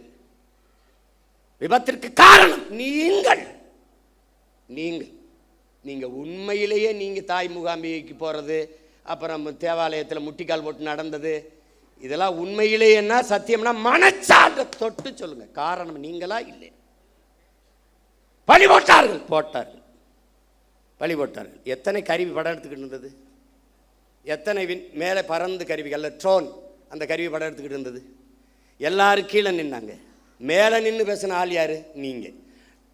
Speaker 1: விபத்திற்கு காரணம் நீங்கள். நீங்கள் நீங்க உண்மையிலேயே நீங்க தாய் முகாமைக்கு போறது, அப்புறம் தேவாலயத்தில் முட்டிக்கால் போட்டு நடந்தது, இதெல்லாம் உண்மையிலேயேன்னா சத்தியம்னா மனச்சான்ற தொட்டு சொல்லுங்க. காரணம் நீங்களா இல்லை. பழி போட்டார்கள், பழி போட்டார்கள். எத்தனை கருவி படம் எடுத்துக்கிட்டு இருந்தது, எத்தனை மேலே பறந்து கருவிகள், ட்ரோன், அந்த கருவி படம் எடுத்துக்கிட்டு இருந்தது. எல்லாரும் கீழே நின்னாங்க, மேலே நின்று பேசின ஆள் யாரு? நீங்க.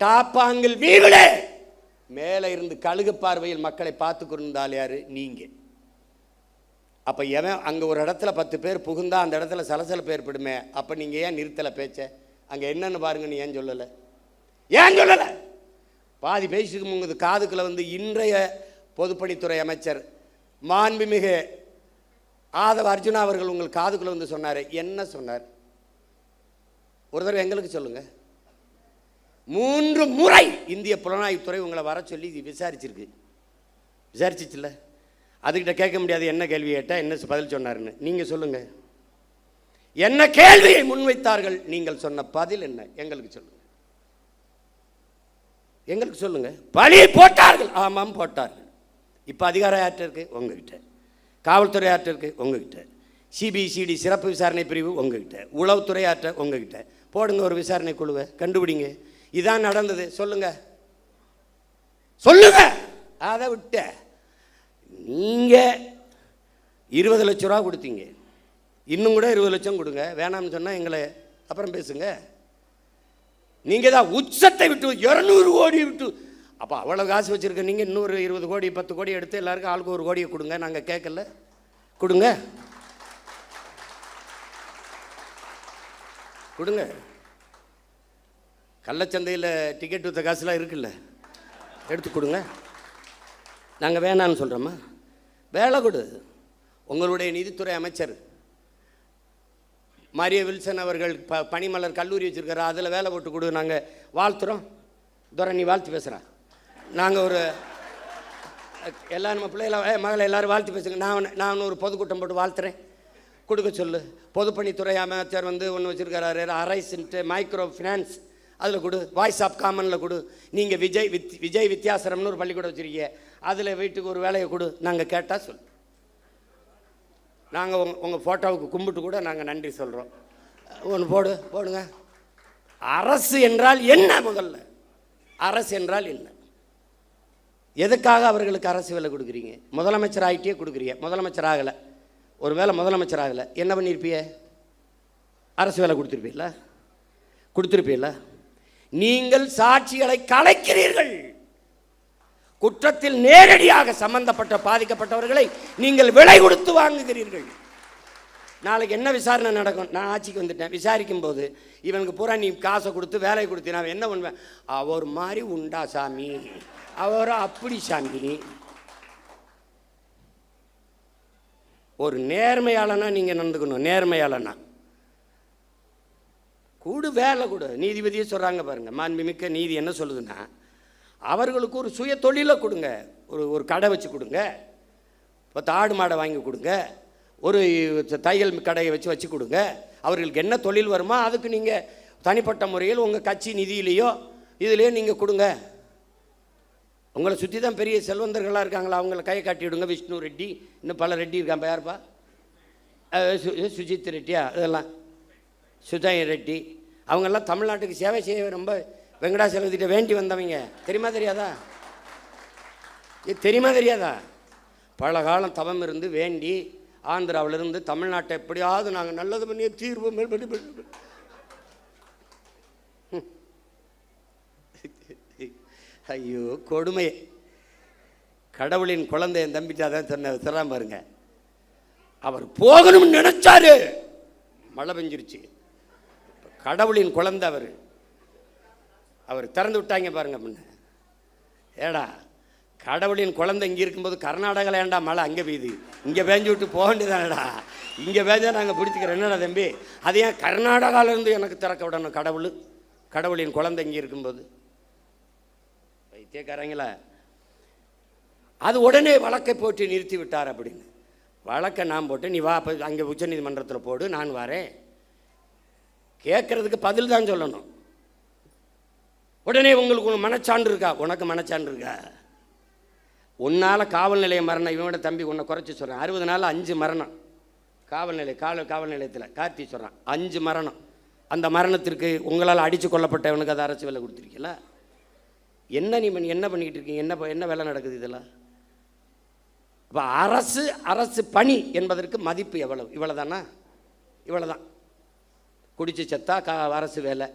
Speaker 1: டாப்பாங்கில் வீவிலே மேலே இருந்து கழுகு பார்வையில் மக்களை பார்த்து கொண்டிருந்த ஆள் யாரு? நீங்க. அப்போ எவன் அங்கே ஒரு இடத்துல 10 பேர் புகுந்தா அந்த இடத்துல சலசலப்பு ஏற்படுமே, அப்போ நீங்கள் ஏன் நிறுத்தலை பேச்ச? அங்கே என்னன்னு பாருங்கன்னு ஏன் சொல்லலை? ஏன் சொல்லலை? பாதி பேசிட்டு முங்குது காதுக்குள்ள வந்து இன்றைய பொதுப்பணித்துறை அமைச்சர் மாண்புமிகு ஆதவ அர்ஜுனா அவர்கள் உங்கள் காதுக்குள்ள வந்து சொன்னார். என்ன சொன்னார்? ஒரு தடவை எங்களுக்கு சொல்லுங்க. 3 முறை இந்திய புலனாய்வுத்துறை உங்களை வர சொல்லி விசாரிச்சிருக்கு. விசாரிச்சிச்சுல்ல? அதுக்கிட்ட கேட்க முடியாது என்ன கேள்வி கேட்டால் என்ன பதில் சொன்னார்னு. நீங்கள் சொல்லுங்கள், என்ன கேள்வியை முன்வைத்தார்கள், நீங்கள் சொன்ன பதில் என்ன? எங்களுக்கு சொல்லுங்க, எங்களுக்கு சொல்லுங்க. பழி போட்டார்கள், ஆமாம் போட்டார்கள். இப்போ அதிகாரம் யார்கிட்ட இருக்கு? உங்ககிட்ட. காவல்துறை யார்கிட்ட இருக்கு? உங்ககிட்ட. சிபிசிடி சிறப்பு விசாரணை பிரிவு உங்ககிட்ட. உளவுத்துறை யார்கிட்ட? உங்ககிட்ட. போடுங்க ஒரு விசாரணை குழுவை, கண்டுபிடிங்க இதான் நடந்தது, சொல்லுங்க சொல்லுங்க. அதை விட்ட நீங்க 20 லட்ச ரூபா கொடுத்தீங்க, இன்னும் கூட 20 லட்சம் கொடுங்க, வேணாம்னு சொன்னால் எங்களை அப்புறம் பேசுங்க. நீங்க தான் உச்சத்தை விட்டு 200 கோடி விட்டு, அப்போ அவ்வளோ காசு வச்சுருக்க நீங்கள் இன்னொரு 20 கோடி 10 கோடி எடுத்து எல்லாருக்கும் ஆளுக்கு 1 கோடியை கொடுங்க. நாங்கள் கேட்கல, கொடுங்க கொடுங்க. கள்ளச்சந்தையில் டிக்கெட் விற்ற காசுலாம் இருக்குல்ல, எடுத்து கொடுங்க. நாங்கள் வேணான்னு சொல்கிறோமா? வேலை கொடு. உங்களுடைய நிதித்துறை அமைச்சர் மரிய வில்சன் அவர்கள் பனிமலர் கல்லூரி வச்சுருக்காரு, அதில் வேலை போட்டு கொடு, நாங்கள் வாழ்த்துறோம். துரை நீ வாழ்த்து பேசுகிறா, நாங்கள் ஒரு எல்லாம் நம்ம பிள்ளைகளை மகளை எல்லோரும் வாழ்த்து பேசுங்க. நான் ஒரு பொதுக்கூட்டம் போட்டு வாழ்த்துறேன், கொடுக்க சொல்லு. பொதுப்பணித்துறை அமைச்சர் வந்து ஒன்று வச்சுருக்காரு, அரைஸ்ன்ட்டு மைக்ரோ ஃபினான்ஸ், அதில் கொடு. வாய்ஸ் ஆஃப் காமனில் கொடு. நீங்கள் விஜய் வித்யாசரம்னு ஒரு பள்ளிக்கூடம் வச்சுருக்கீங்க, அதில் வீட்டுக்கு ஒரு வேலையை கொடு. நாங்கள் கேட்டால் சொல், நாங்கள் உங்கள் ஃபோட்டோவுக்கு கும்பிட்டு கூட நாங்கள் நன்றி சொல்கிறோம். ஒன்று போடுங்க. அரசு என்றால் என்ன? முதல்ல அரசு என்றால் என்ன? எதுக்காக அவர்களுக்கு அரசு வேலை கொடுக்குறீங்க? முதலமைச்சர் ஆகிட்டே கொடுக்குறீங்க, முதலமைச்சர் ஆகலை. ஒரு வேளை முதலமைச்சர் ஆகலை, என்ன பண்ணியிருப்பிய? அரசு வேலை கொடுத்துருப்பீல்ல? நீங்கள் சாட்சிகளை கலைக்கிறீர்கள். குற்றத்தில் நேரடியாக சம்பந்தப்பட்ட பாதிக்கப்பட்டவர்களை நீங்கள் விலை கொடுத்து வாங்குகிறீர்கள். நாளைக்கு என்ன விசாரணை நடக்கும்? நான் ஆட்சிக்கு வந்துட்டேன், விசாரிக்கும் போது இவனுக்கு பூரா நீ காசை கொடுத்து வேலையை கொடுத்து நான் என்ன பண்ணுவேன்? அவர் மாதிரி உண்டா சாமி, அவர் அப்படி சாமி. ஒரு நேர்மையாளனா நீங்கள் நடந்துக்கணும். நேர்மையாளனா கூடு, வேலை கொடு. நீதிபதியே சொல்கிறாங்க பாருங்கள், மாண்புமிக்க நீதி என்ன சொல்லுதுன்னா, அவர்களுக்கு ஒரு சுய தொழிலை கொடுங்க. ஒரு கடை வச்சு கொடுங்க, 10 ஆடு மாடை வாங்கி கொடுங்க, ஒரு தையல் கடையை வச்சு கொடுங்க. அவர்களுக்கு என்ன தொழில் வருமோ அதுக்கு நீங்கள் தனிப்பட்ட முறையில் உங்கள் கட்சி நிதியிலையோ இதுலேயோ நீங்கள் கொடுங்க. உங்களை சுற்றி தான் பெரிய செல்வந்தர்களாக இருக்காங்களா, அவங்கள கையை காட்டிவிடுங்க. விஷ்ணு ரெட்டி, இன்னும் பல ரெட்டி இருக்கான். யாருப்பா? சுஜித் ரெட்டியா, இதெல்லாம் சுஜய் ரெட்டி, அவங்கெல்லாம் தமிழ்நாட்டுக்கு சேவை செய்ய ரொம்ப வெங்கடாசலத்திட்ட வேண்டி வந்தவங்க. தெரியுமா தெரியாதா? தெரியுமா தெரியாதா? பல காலம் தவம் இருந்து வேண்டி ஆந்திராவிலிருந்து தமிழ்நாட்டை எப்படியாவது நாங்கள் நல்லது பண்ணி தீர்வோம். ஐயோ கொடுமை. கடவுளின் குழந்தை என் தம்பிட்டாதான் சொன்ன பாருங்க. அவர் போகணும்னு நினைச்சாரு, மழை பெஞ்சிருச்சு. கடவுளின் குழந்தை அவர் திறந்து விட்டாங்க பாருங்க. முன்ன ஏடா கடவுளின் குழந்தை இங்கே இருக்கும்போது கர்நாடகாவில் ஏண்டா மழை அங்கே பெய்யுது, இங்கே பேஞ்சு விட்டு போக வேண்டியதானடா, இங்கே பேஞ்சா நாங்கள் பிடிச்சிக்கிறோம். என்னடா தம்பி, அது ஏன் கர்நாடகாவிலேருந்து எனக்கு திறக்க விடணும்? கடவுளின் குழந்தை இங்கே இருக்கும்போது வைத்தியக்காரங்களா, அது உடனே வழக்கை போட்டு நிறுத்தி விட்டார் அப்படின்னு. வழக்கை நான் போட்டு நீ வா, அப்போ அங்கே உச்சநீதிமன்றத்தில் போடு, நான் வரேன். கேட்குறதுக்கு பதில் தான் சொல்லணும். உடனே உங்களுக்கு மனச்சான்று இருக்கா? உனக்கு மனச்சான்று இருக்கா? உன்னால் காவல் நிலைய மரணம், இவனோட தம்பி உன்னை குறைச்சி சொல்கிறான். 60 நாள் 5 மரணம் காவல் நிலையத்தில் கார்த்தி சொல்கிறான். 5 மரணம். அந்த மரணத்திற்கு உங்களால் அடித்து கொல்லப்பட்டவனுக்கு அது அரசு வேலை கொடுத்துருக்கீங்களா? என்ன நீ என்ன பண்ணிக்கிட்டு இருக்கீங்க? என்ன வேலை நடக்குது இதெல்லாம்? அப்போ அரசு பணி என்பதற்கு மதிப்பு எவ்வளவு? இவ்வளோதானா? இவ்வளோதான். குடிச்சு செத்தா அரசு வேலை,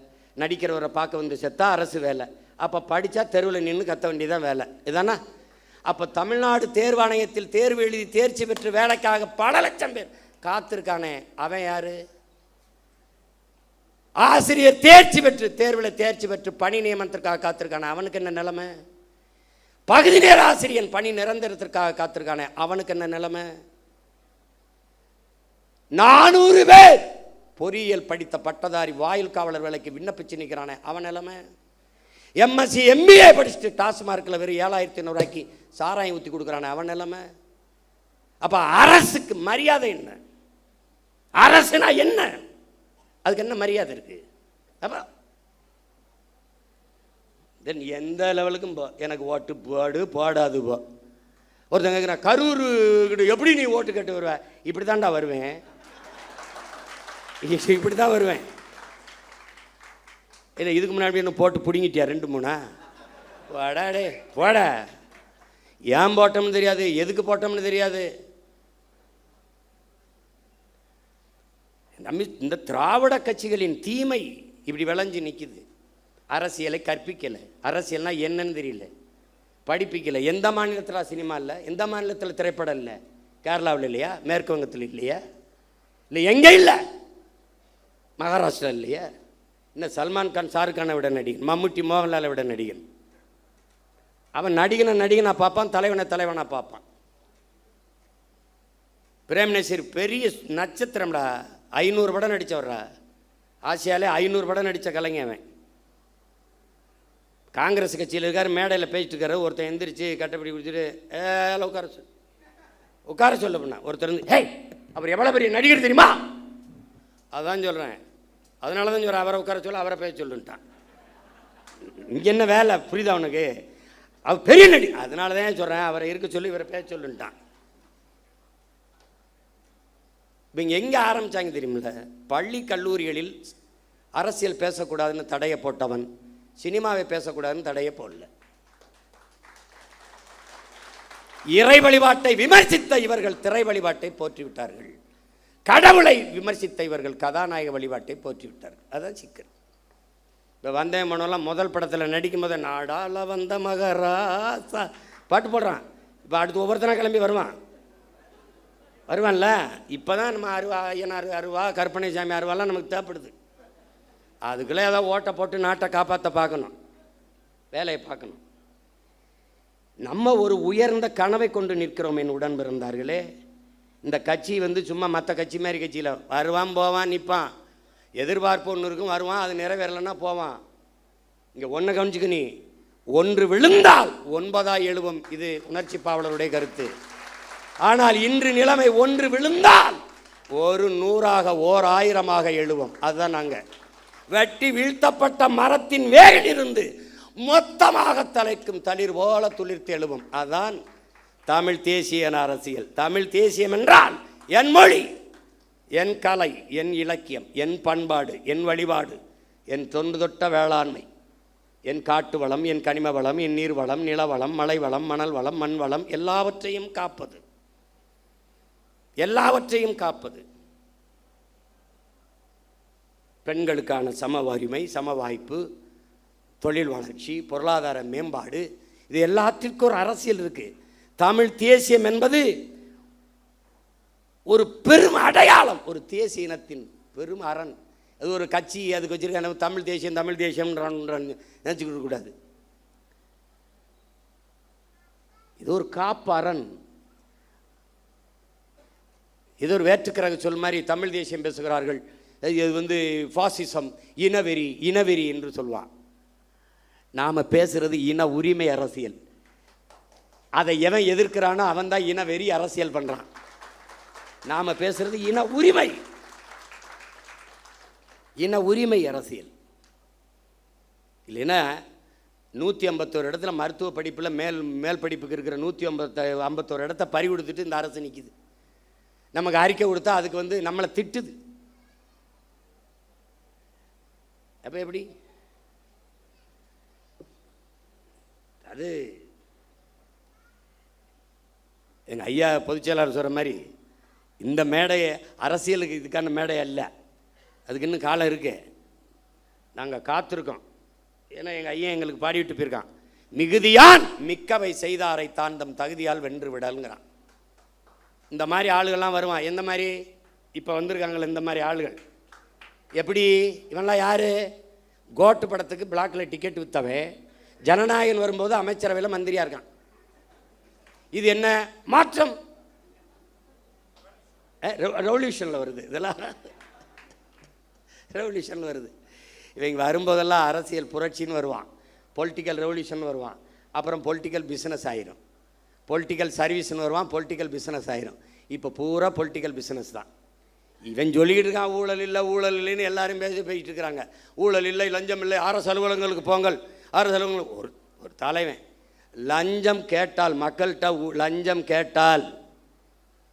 Speaker 1: நடிக்கிறவரை பார்க்க வந்து செத்தா அரசு வேலை, அப்போ படித்தா தெருவில் நின்று கத்த வேண்டியதான் வேலை, இதானா? அப்போ தமிழ்நாடு தேர்வாணையத்தில் தேர்வு எழுதி தேர்ச்சி பெற்று வேலைக்காக பல லட்சம் பேர் காத்திருக்கானே, அவன் யாரு? ஆசிரியர் தேர்ச்சி பெற்று தேர்வில் தேர்ச்சி பெற்று பணி நியமனத்திற்காக காத்திருக்கானே, அவனுக்கு என்ன நிலைமை? பகுதி நேர ஆசிரியன் பணி நிரந்தரத்திற்காக காத்திருக்கானே, அவனுக்கு என்ன நிலைமை? 400 பேர் பொறியியல் படித்த பட்டதாரி வாயில் காவலர் வேலைக்கு விண்ணப்பிச்சு நிற்கிறானே, அவன் நிலைமை? எம்எஸ்சி எம்பிஏ படிச்சுட்டு டாஸ்மார்க்கில் வெறும் 7,500 ரூபாய்க்கு சாராயம் ஊற்றி கொடுக்குறானே, அவன் நிலைமை? அப்போ அரசுக்கு மரியாதை என்ன? அரசுனா என்ன? அதுக்கு என்ன மரியாதை இருக்கு? அப்போ தென் எந்த லெவலுக்கும் போ, எனக்கு ஓட்டு போடு போடாது போ. ஒருத்தங்க கேட்குறேன், கரூர் எப்படி நீ ஓட்டு கேட்டு வருவ? இப்படி தான்டா வருவேன், இப்படி தான் வருவேன். இல்லை இதுக்கு முன்னாடி என்ன போட்டு பிடிங்கிட்டியா 2-3? போடாடே போட. ஏன் போட்டோம்னு தெரியாது, எதுக்கு போட்டோம்னு தெரியாது. இந்த திராவிட கட்சிகளின் தீமை இப்படி விளைஞ்சு நிற்குது. அரசியலை கற்பிக்கலை, அரசியல்னா என்னன்னு தெரியல, படிப்பிக்கலை. எந்த மாநிலத்தில் சினிமா இல்லை, எந்த மாநிலத்தில் திரைப்படம் இல்லை? கேரளாவில் இல்லையா? மேற்கு வங்கத்தில் இல்லையா? இல்லை எங்கே இல்லை? மகாராஷ்டிரா இல்லையா? இன்னும் சல்மான் கான் ஷாருக் கானை விட நடிகன், மம்முட்டி மோகன்லாலை விட நடிகன். அவன் நடிகனாக பார்ப்பான், தலைவனாக பார்ப்பான். பிரேம் நசீர் பெரிய நட்சத்திரம்டா, 500 படம் நடித்தவர்றா. ஆசியாலே 500 படம் நடித்த கலைஞன் அவன். காங்கிரஸ் கட்சியில் இருக்கார், மேடையில் பேசிட்டு இருக்காரு. ஒருத்தன் எந்திரிச்சு கட்டப்படி குடிச்சிட்டு உட்கார சொல்ல பண்ண. ஒருத்தர் இருந்து ஹே அவர் எவ்வளோ பெரிய நடிகர் தெரியுமா? அதான் சொல்கிறேன், அதனால தான் சொல்கிறேன், அவரை உட்கார சொல்ல, அவரை பேச சொல்லுன்ட்டான். இங்கே என்ன வேலை புரியுதா அவனுக்கு? அவர் பெரிய நடி, அதனால தான் சொல்கிறேன், அவரை இருக்க சொல்லி இவரை பேச சொல்லுன்ட்டான். இப்போ இங்கே எங்கே ஆரம்பித்தாங்க தெரியுமில்ல? பள்ளி கல்லூரிகளில் அரசியல் பேசக்கூடாதுன்னு தடையை போட்டவன் சினிமாவை பேசக்கூடாதுன்னு தடையை போடல. இறை வழிபாட்டை விமர்சித்த இவர்கள் திரை வழிபாட்டை போற்றிவிட்டார்கள். கடவுளை விமர்சித்த இவர்கள் கதாநாயக வழிபாட்டை போற்றிவிட்டார்கள். அதான் சிக்கல். இப்போ வந்தே மனோலாம் முதல் படத்தில் நடிக்கும் போது நாடால வந்த மகராசா பாட்டு போடுறான். இப்போ அடுத்து ஒவ்வொருத்தனா கிளம்பி வருவான்ல. இப்போ தான் நம்ம ஐயனார் அருவா, கற்பனை சாமி அருவாலாம் நமக்கு தேவைப்படுது. அதுக்குள்ளே ஏதாவது ஓட்டை போட்டு நாட்டை காப்பாற்ற பார்க்கணும், வேலையை பார்க்கணும். நம்ம ஒரு உயர்ந்த கனவை கொண்டு நிற்கிறோம் என் உடன் பிறந்தார்களே. இந்த கட்சி சும்மா மற்ற கட்சி மாதிரி கட்சியில் வருவான் போவான் நிற்பான், எதிர்பார்ப்பு ஒன்று இருக்கும், வருவான், அது நிறைவேறலைன்னா போவான். இங்கே ஒன்றை கவனிச்சுக்க, நீ ஒன்று விழுந்தால் 9 எழுவும். இது உணர்ச்சி பாவலருடைய கருத்து. ஆனால் இன்று நிலைமை ஒன்று விழுந்தால் 100 ஓர் 1000 எழுவும். அதுதான் நாங்கள் வெட்டி வீழ்த்தப்பட்ட மரத்தின் வேரிலிருந்து மொத்தமாக தலைக்கும் தளிர் போல துளிர்த்து எழுவும். அதுதான் தமிழ் தேசிய அரசியல். தமிழ் தேசியம் என்றால் என் மொழி, என் கலை, என் இலக்கியம், என் பண்பாடு, என் வழிபாடு, என் தொன்று தொட்ட வேளாண்மை, என் காட்டு வளம், என் கனிம வளம், என் நீர் வளம், நிலவளம், மலை வளம், மணல் வளம், மண் வளம், எல்லாவற்றையும் காப்பது, எல்லாவற்றையும் காப்பது. பெண்களுக்கான சம உரிமை, சம வாய்ப்பு, தொழில் வளர்ச்சி, பொருளாதார மேம்பாடு, இது எல்லாத்திற்கும் ஒரு அரசியல் இருக்கு. தமிழ் தேசியம் என்பது ஒரு பெரும் அடையாளம், ஒரு தேசிய இனத்தின் பெரும் அரண். அது ஒரு கட்சி அதுக்கு வச்சிருக்க தமிழ் தேசியம் தமிழ் தேசியம் நினச்சிக்கிட்டு கூடாது. இது ஒரு காப்பு அரண். இது ஒரு வேற்றுக்கிரக சொல் மாதிரி தமிழ் தேசியம் பேசுகிறார்கள். இது ஃபாசிசம், இனவெறி, இனவெறி என்று சொல்வான். நாம் பேசுறது இன உரிமை அரசியல். அதை எவன் எதிர்க்கிறானோ அவன் தான் இனவெறி அரசியல் பண்ணுறான். நாம் பேசுறது இன உரிமை, இன உரிமை அரசியல். இல்லைன்னா 151 இடத்துல மருத்துவ படிப்பில் மேல் படிப்புக்கு இருக்கிற 151 இடத்த பறி கொடுத்துட்டு இந்த அரசு நிற்கிது. நமக்கு அறிக்கை கொடுத்தா அதுக்கு நம்மளை திட்டுது. அப்போ எப்படி? அது எங்கள் ஐயா பொதுச்செயலாளர் சொல்கிற மாதிரி இந்த மேடை அரசியலுக்கு இதுக்கான மேடை அல்ல. அதுக்கு இன்னும் காலம் இருக்கு. நாங்கள் காத்திருக்கோம். ஏன்னா எங்கள் ஐயா எங்களுக்கு பாடிவிட்டு போயிருக்கான், மிகுதியான் மிக்கவை செய்தாரை தான் தம் தகுதியால் வென்று விடல்ங்கிறான். இந்த மாதிரி ஆளுகள்லாம் வருவான். எந்த மாதிரி? இப்போ வந்திருக்காங்களே இந்த மாதிரி ஆளுகள். எப்படி? இவன்லாம் யார்? கோட்டு படத்துக்கு பிளாக்கில் டிக்கெட் விற்றவே ஜனநாயகன் வரும்போது அமைச்சரவையில் மந்திரியாக இருக்கான். இது என்ன மாற்றம்? ரெவல்யூஷனில் வருது. இதெல்லாம் ரெவல்யூஷனில் வருது. இவங்க வரும்போதெல்லாம் அரசியல் புரட்சின்னு வருவான், பொலிட்டிக்கல் ரெவல்யூஷன் வருவான், அப்புறம் பொலிட்டிக்கல் பிஸ்னஸ் ஆயிரும், பொலிட்டிக்கல் சர்வீஸ்னு வருவான், பொலிட்டிக்கல் பிஸ்னஸ் ஆயிரும். இப்போ பூரா பொலிட்டிக்கல் பிஸ்னஸ் தான். இவன் சொல்லிக்கிட்டு இருக்கான் ஊழல் இல்லை ஊழல் இல்லைன்னு எல்லாரும் பேசிட்டு இருக்கிறாங்க. ஊழல் இல்லை, லஞ்சம் இல்லை, அரசு அலுவலகங்களுக்கு போங்கள், அரசு அலுவலகங்களுக்கு. ஒரு தலைவன் லஞ்சம் கேட்டால், மக்கள்கிட்ட லஞ்சம் கேட்டால்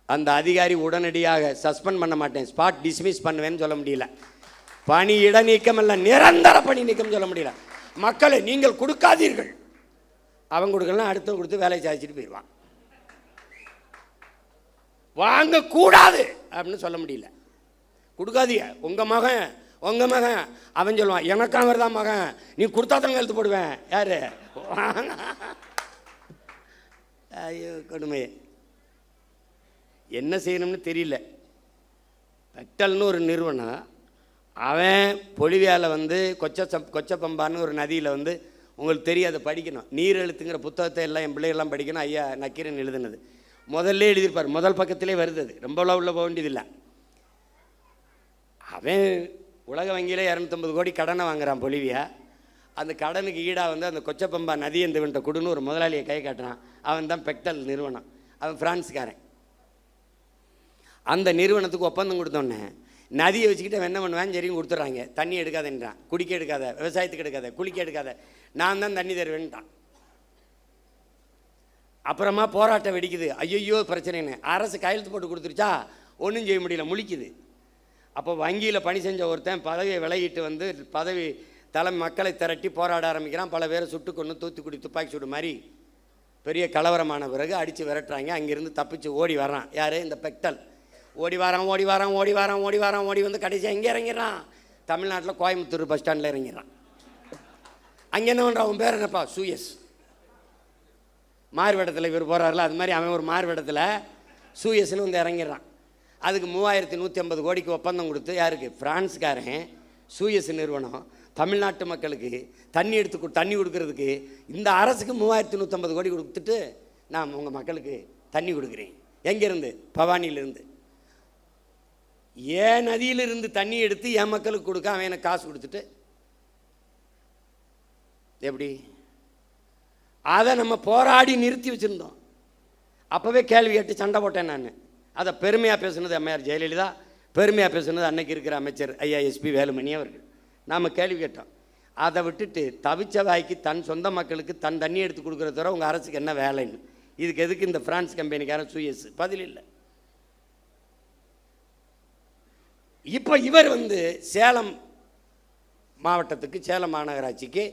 Speaker 1: அந்த அதிகாரி உடனடியாக சஸ்பெண்ட் பண்ண மாட்டேன், ஸ்பாட் டிஸ்மிஸ் பண்ணுவேன்னு சொல்ல முடியல. பணி இடைநீக்கம் இல்லை, நிரந்தர பணி நீக்கம் சொல்ல முடியல. மக்களை நீங்கள் கொடுக்காதீர்கள், அவன் கொடுக்கலாம், அடுத்த கொடுத்து வேலையை சாதிச்சுட்டு போயிடுவான். வாங்கக்கூடாது அப்படின்னு சொல்ல முடியல. கொடுக்காதீங்க, உங்கள் மகன் அவன் சொல்லுவான், எனக்கு அவர் தான் மகன், நீ கொடுத்தா தான் எழுத்து போடுவேன். யாரு? ஐயோ கொடுமையே, என்ன செய்யணும்னு தெரியல. பெக்டல்னு ஒரு நிறுவனம், அவன் பொலிவியாவில் கொச்சப்பம்பான்னு ஒரு நதியில் உங்களுக்கு தெரியாது, படிக்கணும். நீர் எழுத்துங்கிற புத்தகத்தை எல்லாம் என் பிள்ளைகள்லாம் படிக்கணும். ஐயா நக்கீரன் எழுதுனது முதல்ல எழுதியிருப்பார், முதல் பக்கத்திலே வருது. அது ரொம்பலாம் உள்ள போக வேண்டியதில்லை. அவன் உலக வங்கியில் 250 கோடி கடனை வாங்குறான் பொலிவியா. அந்த கடனுக்கு ஈடாக அந்த கொச்சப்பம்பா நதி எந்தவன்ட்ட கொடுன்னு ஒரு முதலாளியை கை காட்டுறான். அவன் தான் பெக்டல் நிறுவனம். அவன் பிரான்ஸ்காரன். அந்த நிறுவனத்துக்கு ஒப்பந்தம் கொடுத்தோன்னே நதியை வச்சுக்கிட்டு அவன் என்ன பண்ணுவான், சரின்னு கொடுத்துட்றாங்க. தண்ணி எடுக்காதன்றான், குடிக்க எடுக்காத, விவசாயத்துக்கு எடுக்காத, குளிக்க எடுக்காத, நான் தான் தண்ணி தருவேன்ட்டான். அப்புறமா போராட்டம் வெடிக்குது. ஐயோ பிரச்சனைன்னு அரசு கையெழுத்து போட்டு கொடுத்துருச்சா, ஒன்றும் செய்ய முடியல, முழிக்குது. அப்போ வங்கியில் பணி செஞ்ச ஒருத்தன் பதவியை விலகிட்டு பதவி தலைமை மக்களை திரட்டி போராட ஆரம்பிக்கிறான். பல பேரை சுட்டு கொண்டு தூத்துக்குடி துப்பாக்கி சூடு மாதிரி பெரிய கலவரமான பிறகு அடித்து விரட்டுறாங்க. அங்கேருந்து தப்பிச்சு ஓடி வர்றான். யார்? இந்த பெக்டல். ஓடி வந்து கடைசியாக எங்கே இறங்கிடுறான்? தமிழ்நாட்டில் கோயம்புத்தூர் பஸ் ஸ்டாண்டில் இறங்கிடுறான். அங்கே என்ன பண்ணுறான்? அவன் பேர் என்னப்பா? சூயஸ். மாறுவேடத்தில் இவர் போகிறாரில்ல, அது மாதிரி அவன் ஒரு மாறுவேடத்தில் சூயஸ்ன்னு இறங்கிடுறான். அதுக்கு 3150 கோடிக்கு ஒப்பந்தம் கொடுத்து, யாருக்கு? பிரான்ஸ்காரன் சூயஸ் நிறுவனம் தமிழ்நாட்டு மக்களுக்கு தண்ணி கொடுக்கறதுக்கு இந்த அரசுக்கு 3150 கோடி கொடுத்துட்டு, நான் உங்கள் மக்களுக்கு தண்ணி கொடுக்குறேன். எங்கேருந்து? பவானியிலிருந்து. ஏன் நதியிலிருந்து தண்ணி எடுத்து என் மக்களுக்கு கொடுக்க அவன் எனக்கு காசு கொடுத்துட்டு எப்படி? அதை நம்ம போராடி நிறுத்தி வச்சுருந்தோம். அப்போவே கேள்வி கேட்டு சண்டை போட்டேன் நான். அதை பெருமையாக பேசுனது அம்மையார் ஜெயலலிதா, பெருமையாக பேசுனது அன்னைக்கு இருக்கிற அமைச்சர் ஐயா எஸ்பி வேலுமணி அவர்கள். நாம் கேள்வி கேட்டோம். அதை விட்டுட்டு தவிச்ச வாய்க்கு தன் சொந்த மக்களுக்கு தன் தண்ணி எடுத்து கொடுக்குறத தவிர உங்கள் அரசுக்கு என்ன வேலைன்னு, இதுக்கு எதுக்கு இந்த பிரான்ஸ் கம்பெனிக்காரன் சூயஸ்? பதில் இல்லை. இப்போ இவர் சேலம் மாவட்டத்துக்கு, சேலம் மாநகராட்சிக்கு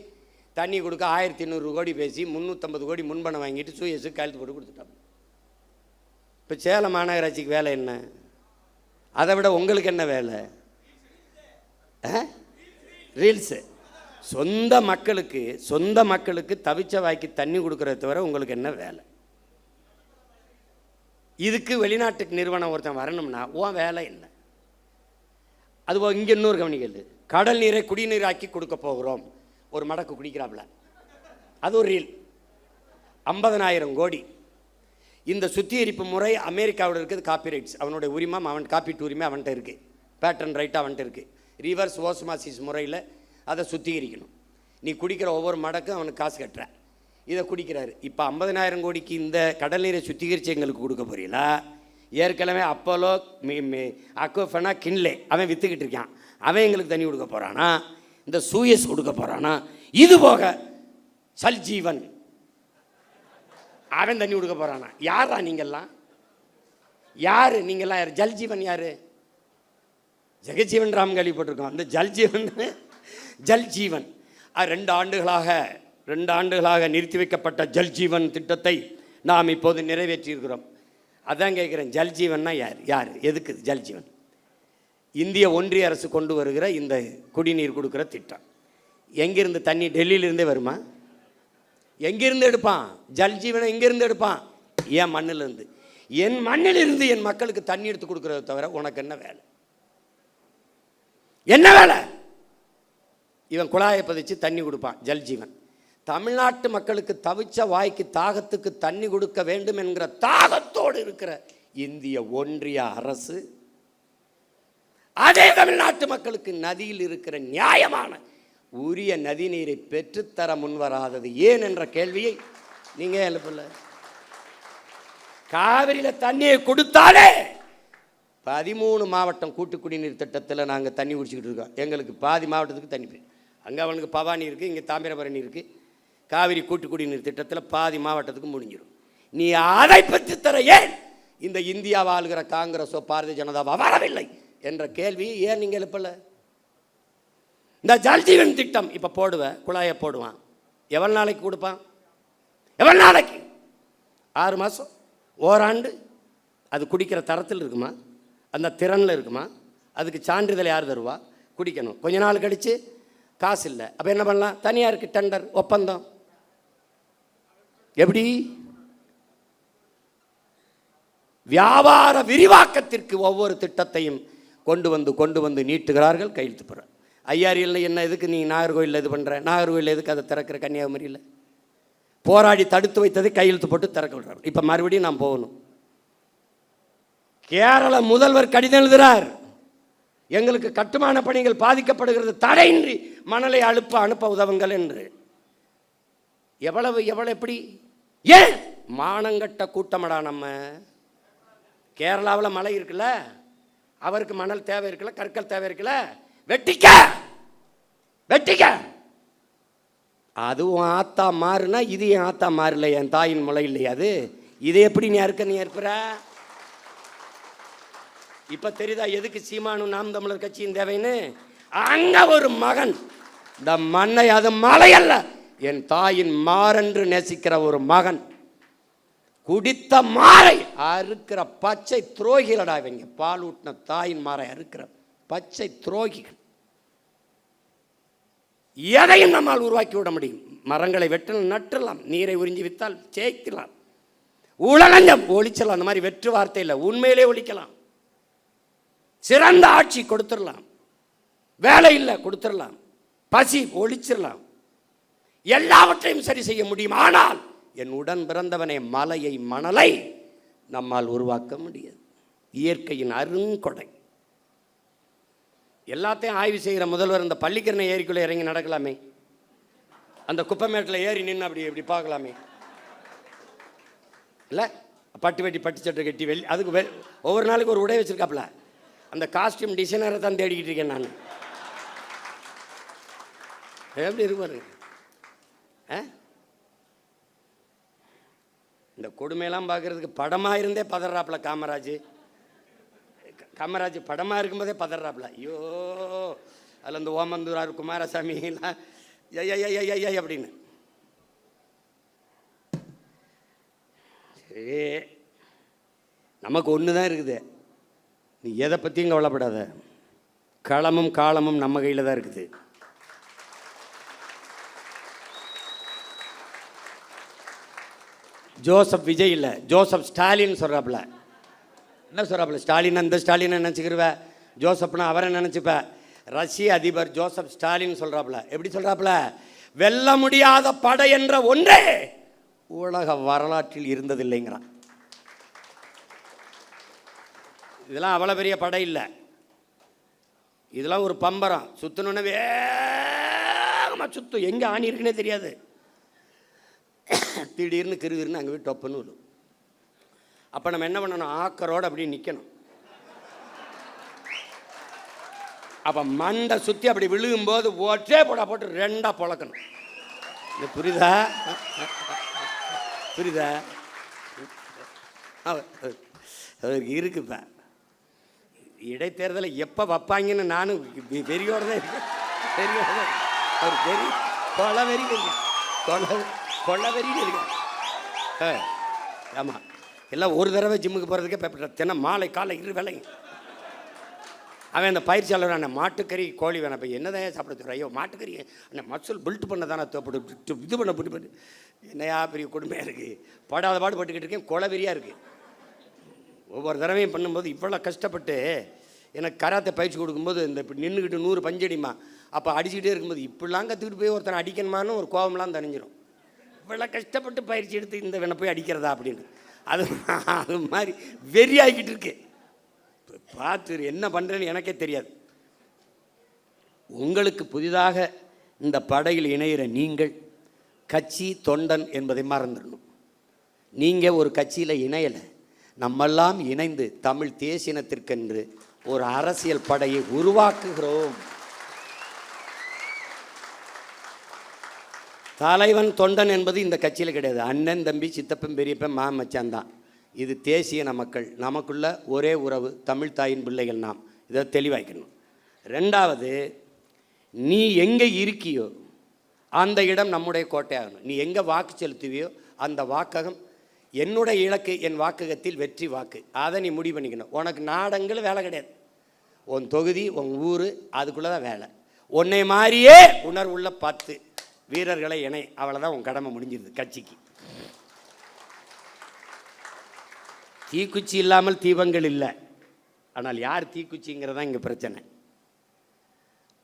Speaker 1: தண்ணி கொடுக்க 1200 கோடி பேசி 350 கோடி முன்பணம் வாங்கிட்டு சூயஸுக்கு கையெழுத்து போட்டு கொடுத்துட்டாங்க. இப்போ சேலம் மாநகராட்சிக்கு வேலை என்ன? அதை விட உங்களுக்கு என்ன வேலை? ரீல்ஸு. சொந்த மக்களுக்கு தவிச்ச வாய்க்கு தண்ணி கொடுக்கறத தவிர உங்களுக்கு என்ன வேலை? இதுக்கு வெளிநாட்டுக்கு நிறுவனம் ஒருத்தன் வரணும்னா உன் வேலை என்ன? அதுபோல் இங்கே இன்னொரு கவனிக்கல், கடல் நீரை குடிநீராக்கி கொடுக்க போகிறோம், ஒரு மடக்கு குடிக்கிறாப்புல, அது ஒரு ரீல். 50,000 கோடி. இந்த சுத்திகரிப்பு முறை அமெரிக்காவோட இருக்குது. காப்பிரைட்ஸ் அவனுடைய உரிமை, அவன் காப்பீட்டு உரிமை அவன்கிட்ட இருக்குது, பேட்டன் ரைட்டாக அவன்கிட்ட இருக்குது. ரிவர்ஸ் ஓஸ்மாசிஸ் முறையில் அதை சுத்திகரிக்கணும். நீ குடிக்கிற ஒவ்வொரு மடக்கும் அவனுக்கு காசு கட்டுற, இதை குடிக்கிறாரு. இப்போ 50,000 கோடிக்கு இந்த கடல் நீரை சுத்திகரித்து எங்களுக்கு கொடுக்க போறீங்களா? ஏற்கனவே அப்போலோ அக்வஃபனா கின்லே அவன் விற்றுக்கிட்டு இருக்கான், அவன் எங்களுக்கு தண்ணி கொடுக்க போகிறானா? இந்த சூயஸ் கொடுக்க போகிறானா? இது போக சல்ஜீவன் அவன் தண்ணி கொடுக்க போகிறானா? யாரா நீங்கள்லாம்? யார் நீங்கள்லாம்? யார்? ஜல்ஜீவன் யார்? ஜெகஜீவன் ராம் கேள்விப்பட்டிருக்கோம். அந்த ஜல்ஜீவன் 2 ஆண்டுகளாக நிறுத்தி வைக்கப்பட்ட ஜல்ஜீவன் திட்டத்தை நாம் இப்போது நிறைவேற்றியிருக்கிறோம். அதான் கேட்குறேன், ஜல்ஜீவன்னா யார்? எதுக்கு ஜல்ஜீவன்? இந்திய ஒன்றிய அரசு கொண்டு வருகிற இந்த குடிநீர் கொடுக்குற திட்டம். எங்கேருந்து தண்ணி? டெல்லியிலிருந்தே வருமா? எங்கேருந்து எடுப்பான்? ஜல்ஜீவனை எங்கேருந்து எடுப்பான்? என் மண்ணிலிருந்து. என் மண்ணிலிருந்து என் மக்களுக்கு தண்ணி எடுத்து கொடுக்குறத தவிர உனக்கு என்ன வேலை? என்ன வேலை? இவன் குழாயை பதிச்சு தண்ணி கொடுப்பான், ஜல்ஜீவன். தமிழ்நாட்டு மக்களுக்கு தவிச்ச வாய்க்கு தாகத்துக்கு தண்ணி கொடுக்க வேண்டும் என்கிற தாகத்தோடு இருக்கிற இந்திய ஒன்றிய அரசு அதே தமிழ்நாட்டு மக்களுக்கு நதியில் இருக்கிற நியாயமான உரிய நதி நீரை பெற்றுத்தர முன்வராதது ஏன் என்ற கேள்வியை நீங்க எழுப்பல. காவிரியில் தண்ணியை கொடுத்தாலே 13 மாவட்டம் கூட்டு குடிநீர் திட்டத்தில் நாங்கள் தண்ணி குடிச்சிக்கிட்டு இருக்கோம். எங்களுக்கு பாதி மாவட்டத்துக்கு தண்ணி போய், அங்கே அவனுக்கு பவானி இருக்குது, இங்கே தாமிரபரணி இருக்குது. காவிரி கூட்டு குடிநீர் திட்டத்தில் பாதி மாவட்டத்துக்கு முடிஞ்சிடும். நீ அதை பற்றி தர ஏன் இந்த இந்தியா ஆளுகிற காங்கிரஸோ பாரதிய ஜனதாவோ வரவில்லை என்ற கேள்வி ஏன் நீங்கள் எழுப்பல? இந்த ஜல்ஜீவன் திட்டம் இப்போ போடுவேன், குழாயை போடுவான், எவ்வளோ நாளைக்கு கொடுப்பான்? எவ்வளோ நாளைக்கு? 6 மாதம், ஓராண்டு. அது குடிக்கிற தரத்தில் இருக்குமா? அந்த திறனில் இருக்குமா? அதுக்கு சான்றிதழ் யார் தருவா? குடிக்கணும். கொஞ்ச நாள் கழித்து காசு இல்லை, அப்போ என்ன பண்ணலாம்? தனியாருக்கு டெண்டர், ஒப்பந்தம். எப்படி? வியாபார விரிவாக்கத்திற்கு ஒவ்வொரு திட்டத்தையும் கொண்டு வந்து நீட்டுகிறார்கள், கையெழுத்து போடுற. ஐஆர்எல்ல என்ன எதுக்கு நீ நாகர்கோயிலில் இது பண்ணுற? நாகர்கோயில் எதுக்கு அதை திறக்கிற? கன்னியாகுமரியில் போராடி தடுத்து வைத்ததை கையெழுத்து போட்டு திறக்க விடுறாரு. இப்போ மறுபடியும் நான் போகணும். கேரள முதல்வர் கடிதம் எழுதுகிறார், எங்களுக்கு கட்டுமான பணிகள் பாதிக்கப்படுகிறது, தடையின்றி மணலை அனுப்ப உதவுங்கள் என்று. எவ்வளவு எப்படி? ஏன்? மானங்கட்ட கூட்டமடா நம்ம. கேரளாவில் மழை இருக்குல்ல, அவருக்கு மணல் தேவை இருக்குல்ல, கற்கள் தேவை இருக்குல்ல, வெட்டிக்க. அதுவும் ஆத்தா மாறுனா இது என் ஆத்தா மாறல, என் தாயின் முளை இல்லையா அது? இதை எப்படி நீ ஏற்பற? இப்ப தெரியுதா எதுக்கு சீமானும் நாம் தமிழர் கட்சியின் தேவைன்னு? அங்க ஒரு மகன் இந்த மண்ணை, அது மலை அல்ல, என் தாயின் மாறென்று நேசிக்கிற ஒரு மகன் குடித்த மாறை அறுக்கிற பச்சை துரோகிகளடா இவங்க. பால் ஊட்டின தாயின் மாறை அறுக்கிற பச்சை துரோகிகள். எதையும் நம்மால் உருவாக்கி விட முடியும். மரங்களை வெட்டலாம், நட்டலாம், நீரை உறிஞ்சி வித்தால் சேர்க்கலாம், உலகஞ்சம் ஒழிச்சலாம். அந்த மாதிரி வெற்று வார்த்தை இல்லை, உண்மையிலே ஒழிக்கலாம். சிறந்த ஆட்சி கொடுத்துடலாம், வேலை இல்லை கொடுத்துடலாம், பசி ஒழிச்சிடலாம், எல்லாவற்றையும் சரி செய்ய முடியும். ஆனால் என் உடன் பிறந்தவனே மலையை மணலை நம்மால் உருவாக்க முடியாது. இயற்கையின் அருங்கொடை. எல்லாத்தையும் ஆய்வு செய்கிற முதல்வர் இந்த பள்ளிக்கரணை ஏரிக்குள்ளே இறங்கி நடக்கலாமே, அந்த குப்பைமேட்டில் ஏறி நின்று அப்படி பார்க்கலாமே இல்லை? பட்டு வெட்டி பட்டு சட்டை கட்டி அதுக்கு ஒவ்வொரு நாளைக்கு ஒரு உடை வச்சிருக்காப்புல. அந்த காஸ்டியூம் டிசைனரை தான் தேடிக்கிட்டு இருக்கேன் நான். எப்படி இருப்பாரு? இந்த கொடுமையெல்லாம் பார்க்கறதுக்கு படமாக இருந்தே பதறாப்புல காமராஜ் படமாக இருக்கும்போதே பதறாப்புல. ஐயோ, அதில் இந்த ஓமந்தூரார் குமாரசாமிலாம் ஐயா அப்படின்னு. சரி, நமக்கு ஒன்று தான் இருக்குது. நீ எதை பற்றியும் கவலைப்படாத. களமும் காலமும் நம்ம கையில் தான் இருக்குது. ஜோசப் விஜய் இல்லை, ஜோசப் ஸ்டாலின் சொல்கிறாப்புல. என்ன சொல்கிறாப்புல? ஸ்டாலின் அந்த ஸ்டாலினை நினச்சிக்கிருவ, ஜோசப்னா அவரை நினச்சிப்ப. ரஷ்ய அதிபர் ஜோசப் ஸ்டாலின் சொல்கிறாப்புல. எப்படி சொல்கிறாப்புல? வெல்ல முடியாத படை என்ற ஒன்றே உலக வரலாற்றில் இருந்ததில்லைங்கிறான். இதெல்லாம் அவ்வளோ பெரிய படை இல்லை, இதெல்லாம் ஒரு பம்பரம். சுற்றணுன்னு வேகமாக சுற்றும், எங்கே ஆணி இருக்குன்னே தெரியாது. திடீர்னு கிருகிருன்னு அங்கே போய் டொப்புன்னு விடும். அப்போ நம்ம என்ன பண்ணணும்? ஆக்கரோடு அப்படி நிற்கணும். அப்போ மண்டை சுற்றி அப்படி விழுகும்போது ஒற்றே போட்டு ரெண்டாக பொழக்கணும். இது புரியுதா? புரியுதா? அவருக்கு இருக்குப்ப. இடைத்தேர்தலை எப்போ வைப்பாங்கன்னு நானும் வெறியோடு தான் இருக்கேன். வெறியோட தான் அவர் வெறி கொலை வெறியில் இருக்கேன். கொலை வெறியில் இருக்கேன். ஆமாம், எல்லாம் ஒரு தடவை ஜிம்முக்கு போகிறதுக்கே தினம் மாலை காலை இரு வேலைங்க. அவன் அந்த பயிற்சியாளர் அண்ணன் மாட்டுக்கறி கோழி வேணாம், இப்போ என்னதான் சாப்பிட சொல்கிறேன்? ஐயோ மாட்டுக்கறி அண்ணன் மசூல் பில்ட் பண்ண தானே தேவைப்பட்டு இது பண்ண போட்டு என்னையா பெரிய கொடுமையாக இருக்குது. படாத பாடு பட்டுக்கிட்டு இருக்கேன், கொலவெறியாக இருக்குது. ஒவ்வொரு தடவையும் பண்ணும்போது இவ்வளோ கஷ்டப்பட்டு எனக்கு கராத்தை பயிற்சி கொடுக்கும்போது இந்த இப்படி நின்றுக்கிட்டு 100 பஞ்சடிமா அப்போ அடிச்சுக்கிட்டே இருக்கும்போது இப்படிலாம் கற்றுக்கிட்டு போய் ஒருத்தனை அடிக்கணுமான்னு ஒரு கோபம்லாம் தணிஞ்சிடும். இவ்வளோ கஷ்டப்பட்டு பயிற்சி எடுத்து இந்த வேணை போய் அடிக்கிறதா அப்படின்னு அது மாதிரி வெறியாகிக்கிட்டு இருக்கு. பார்த்து என்ன பண்ணுறேன்னு எனக்கே தெரியாது. உங்களுக்கு புதிதாக இந்த படையில் இணைகிற நீங்கள் கட்சி தொண்டன் என்பதை மறந்துடணும். நீங்கள் ஒரு கட்சியில் இணையலை, நம்மெல்லாம் இணைந்து தமிழ் தேசினத்திற்கென்று ஒரு அரசியல் படையை உருவாக்குகிறோம். தலைவன் தொண்டன் என்பது இந்த கட்சியில் கிடையாது. அண்ணன் தம்பி சித்தப்பன் பெரியப்பன் மாமச்சான் தான். இது தேசிய மக்கள், நமக்குள்ள ஒரே உறவு, தமிழ் தாயின் பிள்ளைகள் நாம். இதை தெளிவாக்கணும். ரெண்டாவது, நீ எங்கே இருக்கியோ அந்த இடம் நம்முடைய கோட்டையாகணும். நீ எங்கே வாக்கு செலுத்துவியோ அந்த வாக்ககம் என்னுடைய இலக்கு, என் வாக்ககத்தில் வெற்றி வாக்கு. அதை நீ முடிவு பண்ணிக்கணும். உனக்கு நாடங்கள் வேலை கிடையாது. உன் தொகுதி, உன் ஊர், அதுக்குள்ளே தான் வேலை. உன்னை மாதிரியே உணர்வுள்ள 10 வீரர்களை இணை, அவ்வளோதான் உன் கடமை முடிஞ்சிருது கட்சிக்கு. தீக்குச்சி இல்லாமல் தீபங்கள் இல்லை. ஆனால் யார் தீக்குச்சிங்கிறதான் இங்கே பிரச்சனை.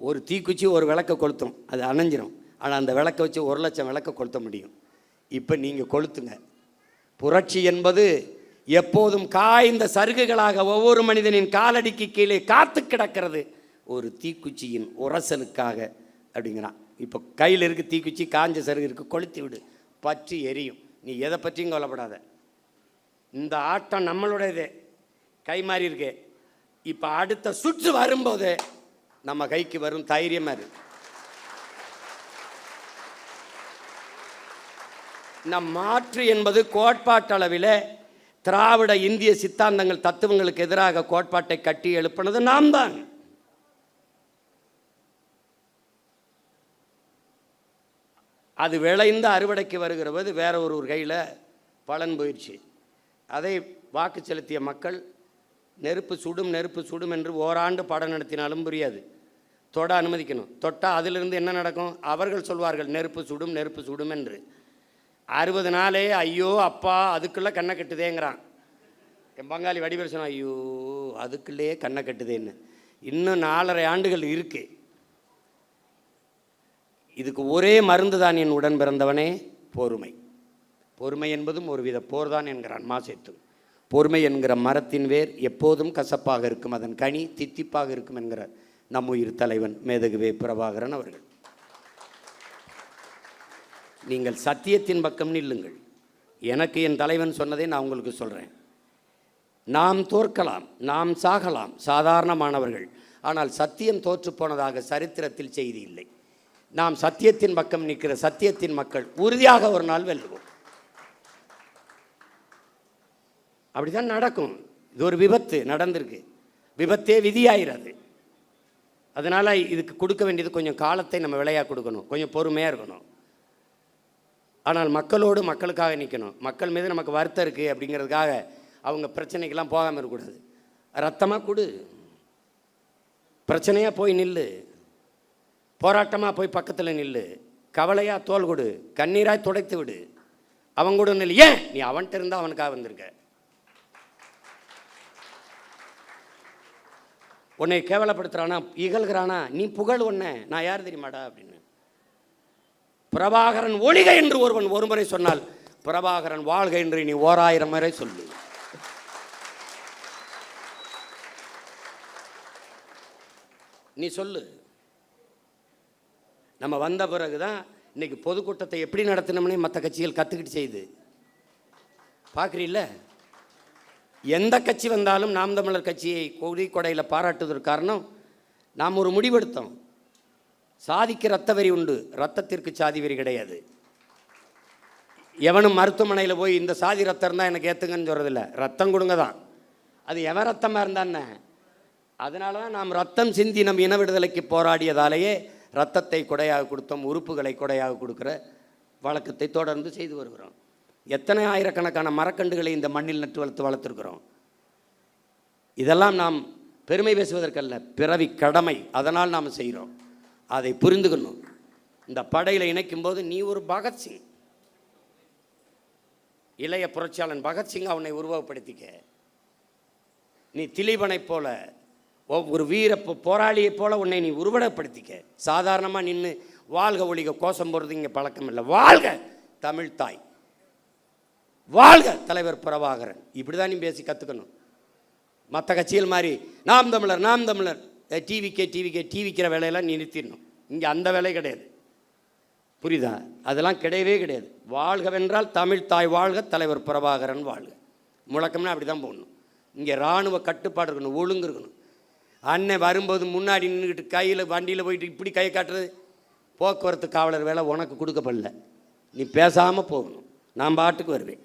Speaker 1: ஒரு தீக்குச்சி ஒரு விளக்கை கொளுத்தும், அது அணைஞ்சிரும். ஆனால் அந்த விளக்கை வச்சு 1 லட்சம் விளக்கை கொளுத்த முடியும். இப்போ நீங்கள் கொளுத்துங்க. புரட்சி என்பது எப்போதும் காய்ந்த சருகுகளாக ஒவ்வொரு மனிதனின் காலடிக்கு கீழே காத்து கிடக்கிறது ஒரு தீக்குச்சியின் உரசலுக்காக அப்படிங்கிறான். இப்போ கையில் இருக்குது தீக்குச்சி, காஞ்ச சருகு இருக்குது, கொளுத்தி விடு, பற்றி எரியும். நீ எதை பற்றியும் கவலைப்படாத. இந்த ஆட்டம் நம்மளுடையது, கை மாறி இருக்கு. இப்போ அடுத்த சுற்று வரும்போது நம்ம கைக்கு வரும் தைரியமாக இருக்கு. நம் மாற்று என்பது கோட்பாட்டளவில் திராவிட இந்திய சித்தாந்தங்கள் தத்துவங்களுக்கு எதிராக கோட்பாட்டை கட்டி எழுப்பினது நாம் தான். அது விளைந்து அறுவடைக்கு வருகிற போது வேற ஒரு கையில் பலன் போயிடுச்சு. அதை வாக்கு செலுத்திய மக்கள் நெருப்பு சுடும் நெருப்பு சுடும் என்று ஓராண்டு பாடம் நடத்தினாலும் புரியாது. தொட அனுமதிக்கணும். தொட்டால் அதிலிருந்து என்ன நடக்கும்? அவர்கள் சொல்வார்கள் நெருப்பு சுடும் நெருப்பு சுடும் என்று. 60 நாளே ஐயோ அப்பா அதுக்குள்ளே கண்ணை கட்டுதேங்கிறான். என் பங்காளி வடிவேல் சொன்னான், ஐயோ அதுக்குள்ளே கண்ணை கட்டுதேன்னு. இன்னும் 4.5 ஆண்டுகள் இருக்கு. இதுக்கு ஒரே மருந்து தான் என் உடன் பிறந்தவனே, பொறுமை. பொறுமை என்பதும் ஒரு வித போர்தான் என்கிறான் மாசேத்து. பொறுமை என்கிற மரத்தின் வேர் எப்போதும் கசப்பாக இருக்கும், அதன் கனி தித்திப்பாக இருக்கும் என்கிறார் நம் உயிர் தலைவன் மேதகுவே பிரபாகரன் அவர்கள். நீங்கள் சத்தியத்தின் பக்கம் நில்லுங்கள். எனக்கு என் தலைவன் சொன்னதை நான் உங்களுக்கு சொல்கிறேன். நாம் தோற்கலாம், நாம் சாகலாம், சாதாரணமானவர்கள். ஆனால் சத்தியம் தோற்று போனதாக சரித்திரத்தில் செய்தி இல்லை. நாம் சத்தியத்தின் பக்கம் நிற்கிற சத்தியத்தின் மக்கள் உறுதியாக ஒரு நாள் வெல்லுவோம். அப்படிதான் நடக்கும். இது ஒரு விபத்து நடந்திருக்கு, விபத்தே விதியாயிராது. அதனால் இதுக்கு கொடுக்க வேண்டியது கொஞ்சம் காலத்தை நம்ம விலையாக கொடுக்கணும், கொஞ்சம் பொறுமையாக இருக்கணும். ஆனால் மக்களோடு மக்களுக்காக நிற்கணும். மக்கள் மீது நமக்கு வருத்தம் இருக்குது அப்படிங்கிறதுக்காக அவங்க பிரச்சனைக்கெல்லாம் போகாமல் இருக்கக்கூடாது. ரத்தமாக கொடு, பிரச்சனையாக போய் நில்லு, போராட்டமாக போய் பக்கத்தில் நில்லு, கவலையாக தோல் கொடு, கண்ணீராய் துடைத்து விடு, அவங்க கூட நில்லு. ஏன் நீ அவன்கிட்ட இருந்தால் அவனுக்காக வந்திருக்க. உன்னை கேவலப்படுத்துகிறானா, இகழ்கிறானா, நீ புகழ் ஒன்ன, நான் யார் தெரியுமாடா அப்படின்னு. பிரபாகரன் ஒளிக என்று ஒருவன் ஒருமுறை சொன்னால், பிரபாகரன் வாழ்க என்று நீ 1000 முறை சொல்லு. நீ சொல்லு. நம்ம வந்த பிறகுதான் இன்னைக்கு பொதுக்கூட்டத்தை எப்படி நடத்தணும்னே மற்ற கட்சிகள் கற்றுக்கிட்டு செய்யுது. பார்க்குறீல்ல, எந்த கட்சி வந்தாலும் நாம் தமிழர் கட்சியை கொடையில் பாராட்டுவதற்கு காரணம், நாம் ஒரு முடிவெடுத்தோம். சாதிக்கு ரத்த வெறி உண்டு, ரத்தத்திற்கு சாதி வெறி கிடையாது. எவனும் மருத்துவமனையில் போய் இந்த சாதி ரத்தம் இருந்தால் எனக்கு ஏற்றுங்கன்னு சொல்கிறதில்ல, ரத்தம் கொடுங்க தான். அது எவன் ரத்தமாக இருந்தான்னு. அதனால தான் நாம் ரத்தம் சிந்தி நம் இன விடுதலைக்கு போராடியதாலேயே ரத்தத்தை கொடையாக கொடுத்தோம், உறுப்புகளை கொடையாக கொடுக்குற வழக்கத்தை தொடர்ந்து செய்து வருகிறோம். எத்தனை ஆயிரக்கணக்கான மரக்கண்டுகளை இந்த மண்ணில் நட்டு வளர்த்துருக்கிறோம். இதெல்லாம் நாம் பெருமை பேசுவதற்கல்ல, பிறவி கடமை. அதனால் நாம் செய்கிறோம். அதை புரிந்துக்கணும். இந்த படையில் இணைக்கும் போது நீ ஒரு பகத்சிங், இளைய புரட்சியாளன் பகத்சிங் அவனை உருவகப்படுத்திக்க. நீ திலீபனை போல ஒரு வீர போராளியை போல உன்னை நீ உருவகப்படுத்திக்க. சாதாரணமாக நின்று வாழ்க ஒழிக கோஷம் போடுறது இங்கே பழக்கம் இல்லை. வாழ்க தமிழ் தாய், வாழ்க தலைவர் பிரபாகரன், இப்படி தான் நீ பேசி கற்றுக்கணும். மற்ற கட்சிகள் மாதிரி நாம் தமிழர் நாம் தமிழர் டிவிக்கிற வேலையெல்லாம் நீ நிறுத்திடணும். இங்கே அந்த வேலை கிடையாது, புரியுதா? அதெல்லாம் கிடையவே கிடையாது. வாழ்கவென்றால் தமிழ் தாய் வாழ்க, தலைவர் பிரபாகரன் வாழ்க. முழக்கம்னா அப்படி தான் போடணும். இங்கே இராணுவ கட்டுப்பாடு இருக்கணும், ஒழுங்கு இருக்கணும். அண்ணன் வரும்போது முன்னாடி நின்றுக்கிட்டு கையில் வண்டியில் போயிட்டு இப்படி கை காட்டுறது போக்குவரத்து காவலர் வேலை உனக்கு கொடுக்கப்படல. நீ பேசாமல் போகணும். நான் பாட்டுக்கு வருவேன்.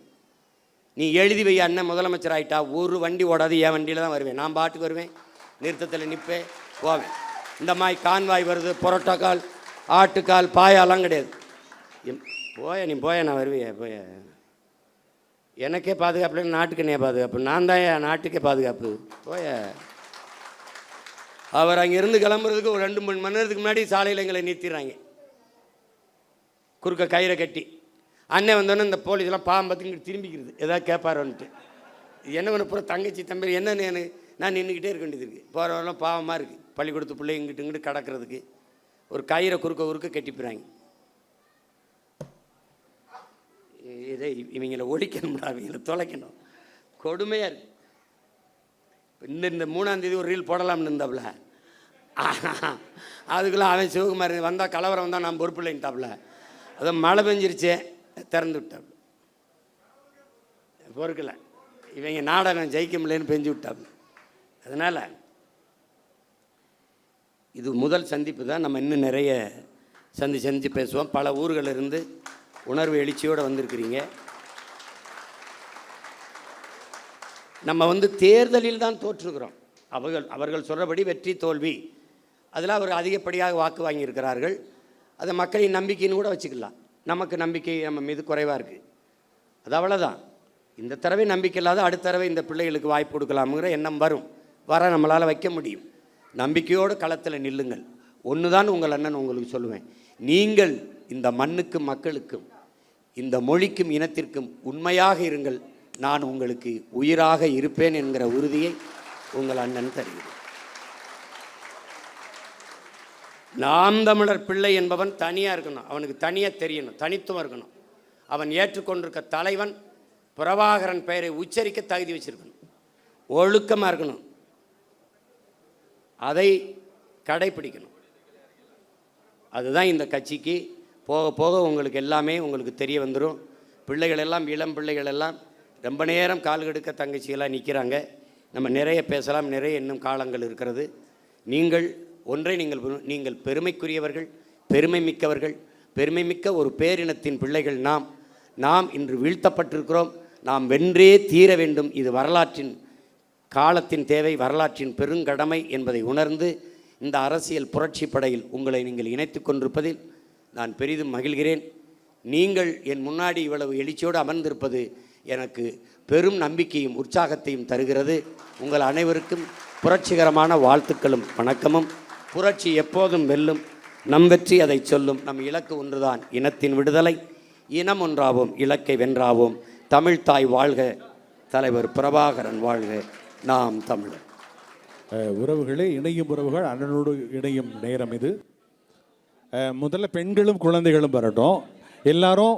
Speaker 1: நீ எழுதி வை, அண்ணன் முதலமைச்சர் ஆகிட்டா ஒரு வண்டி ஓடாது, என் வண்டியில் தான் வருவேன். நான் பாட்டுக்கு வருவேன், நிறுத்தத்தில் நிற்பேன், போவேன். இந்த மாதிரி கான்வாய் வருது, புரோட்டோக்கால், ஆட்டுக்கால், பாயாலாம் கிடையாது. நீ போய நான் வருவேன். போய எனக்கே பாதுகாப்பு இல்லை, நாட்டுக்கு என்ன பாதுகாப்பு? நான் தான் என் நாட்டுக்கே பாதுகாப்பு. போய அவர் அங்கேருந்து கிளம்புறதுக்கு ஒரு 2-3 மணி நேரத்துக்கு முன்னாடி சாலையில் எங்களை நிறுத்திடுறாங்க, குறுக்க கயிறை கட்டி. அண்ணன் வந்தோன்னே இந்த போலீஸ்லாம் பாம்பத்துக்கு திரும்பிக்கிறது, எதாவது கேட்பாரோன்ட்டு. என்ன ஒன்று பூரா தங்கச்சி தம்பி என்னன்னு நான் நின்றுக்கிட்டே இருக்க வேண்டியது இருக்குது. போகிறவரெல்லாம் பாவமாக இருக்குது. பள்ளிக்கூடத்து பிள்ளை இங்கிட்டு கடக்கிறதுக்கு ஒரு கயிறை குறுக்க கட்டிப்பிடுறாங்க. இதை இவங்களை ஒழிக்கணும்டா, இவங்களை தொலைக்கணும். கொடுமையாக இருக்குது. இந்த 3ஆம் தேதி ஒரு ரீல் போடலாம்னு இருந்தாப்புல, அதுக்குள்ளே அவன் சிவகுமார் வந்தால் கலவரம் வந்தால் நான் பொறுப்பு இல்லைன்ட்டாப்புல. அதை மழை பெஞ்சிருச்சே, திறந்து விட்டாப்புல, பொறுக்கலை. இவங்க நாடகம் ஜெயிக்க முடியலன்னு பெஞ்சு விட்டாப்புல. அதனால் இது முதல் சந்திப்பு தான். நம்ம இன்னும் நிறைய சந்திச்சு பேசுவோம். பல ஊர்களிலிருந்து உணர்வு எழுச்சியோடு வந்திருக்கிறீங்க. நம்ம தேர்தலில் தான் தோற்றுக்கிறோம். அவர்கள் சொல்கிறபடி வெற்றி தோல்வி அதில் அவர் அதிகப்படியாக வாக்கு வாங்கியிருக்கிறார்கள். அதை மக்களின் நம்பிக்கைன்னு கூட வச்சுக்கலாம். நமக்கு நம்பிக்கை நம்ம மீது குறைவாக இருக்குது, அது அவ்வளோதான். இந்த தடவை நம்பிக்கை இல்லாத அடுத்த தடவை இந்த பிள்ளைகளுக்கு வாய்ப்பு கொடுக்கலாமுங்கிற எண்ணம் வர நம்மளால் வைக்க முடியும். நம்பிக்கையோடு களத்தில் நில்லுங்கள். ஒன்று தான் உங்கள் அண்ணன் உங்களுக்கு சொல்லுவேன், நீங்கள் இந்த மண்ணுக்கும் மக்களுக்கும் இந்த மொழிக்கும் இனத்திற்கும் உண்மையாக இருங்கள். நான் உங்களுக்கு உயிராக இருப்பேன் என்கிற உறுதியை உங்கள் அண்ணன் தருகிறேன். நாம் தமிழர் பிள்ளை என்பவன் தனியாக இருக்கணும், அவனுக்கு தனியாக தெரியணும், தனித்துவம் இருக்கணும். அவன் ஏற்றுக்கொண்டிருக்க தலைவன் பிரபாகரன் பெயரை உச்சரிக்க தகுதி வச்சிருக்கணும், ஒழுக்கமாக இருக்கணும், அதை கடைப்பிடிக்கணும். அதுதான் இந்த கட்சிக்கு போக போக உங்களுக்கு எல்லாமே உங்களுக்கு தெரிய வந்துடும். பிள்ளைகள் எல்லாம், இளம் பிள்ளைகள் எல்லாம் ரொம்ப நேரம் கால் கெடுக்க தங்கச்சியெல்லாம் நிற்கிறாங்க. நம்ம நிறைய பேசலாம், நிறைய இன்னும் காலங்கள் இருக்கிறது. நீங்கள் பெருமைக்குரியவர்கள், பெருமை மிக்கவர்கள், பெருமை மிக்க ஒரு பேரினத்தின் பிள்ளைகள். நாம் இன்று வீழ்த்தப்பட்டிருக்கிறோம். நாம் வென்றே தீர வேண்டும். இது வரலாற்றின் காலத்தின் தேவை, வரலாற்றின் பெருங்கடமை என்பதை உணர்ந்து
Speaker 2: இந்த அரசியல் புரட்சி படையில் உங்களை நீங்கள் இணைத்து கொண்டிருப்பதில் நான் பெரிதும் மகிழ்கிறேன். நீங்கள் என் முன்னாடி இவ்வளவு எழுச்சியோடு அமர்ந்திருப்பது எனக்கு பெரும் நம்பிக்கையும் உற்சாகத்தையும் தருகிறது. உங்கள் அனைவருக்கும் புரட்சிகரமான வாழ்த்துக்களும் வணக்கமும். புரட்சி எப்போதும் வெல்லும், நம் வெற்றி அதை சொல்லும். நம் இலக்கு ஒன்றுதான், இனத்தின் விடுதலை. இனம் ஒன்றாவோம், இலக்கை வென்றாவோம். தமிழ்தாய் வாழ்க, தலைவர் பிரபாகரன் வாழ்க, நாம் தமிழர்.
Speaker 3: உறவுகளே, இணையும் உறவுகள், அண்ணனோடு இணையும் நேரம் இது. முதல்ல பெண்களும் குழந்தைகளும் வரட்டும். எல்லாரும்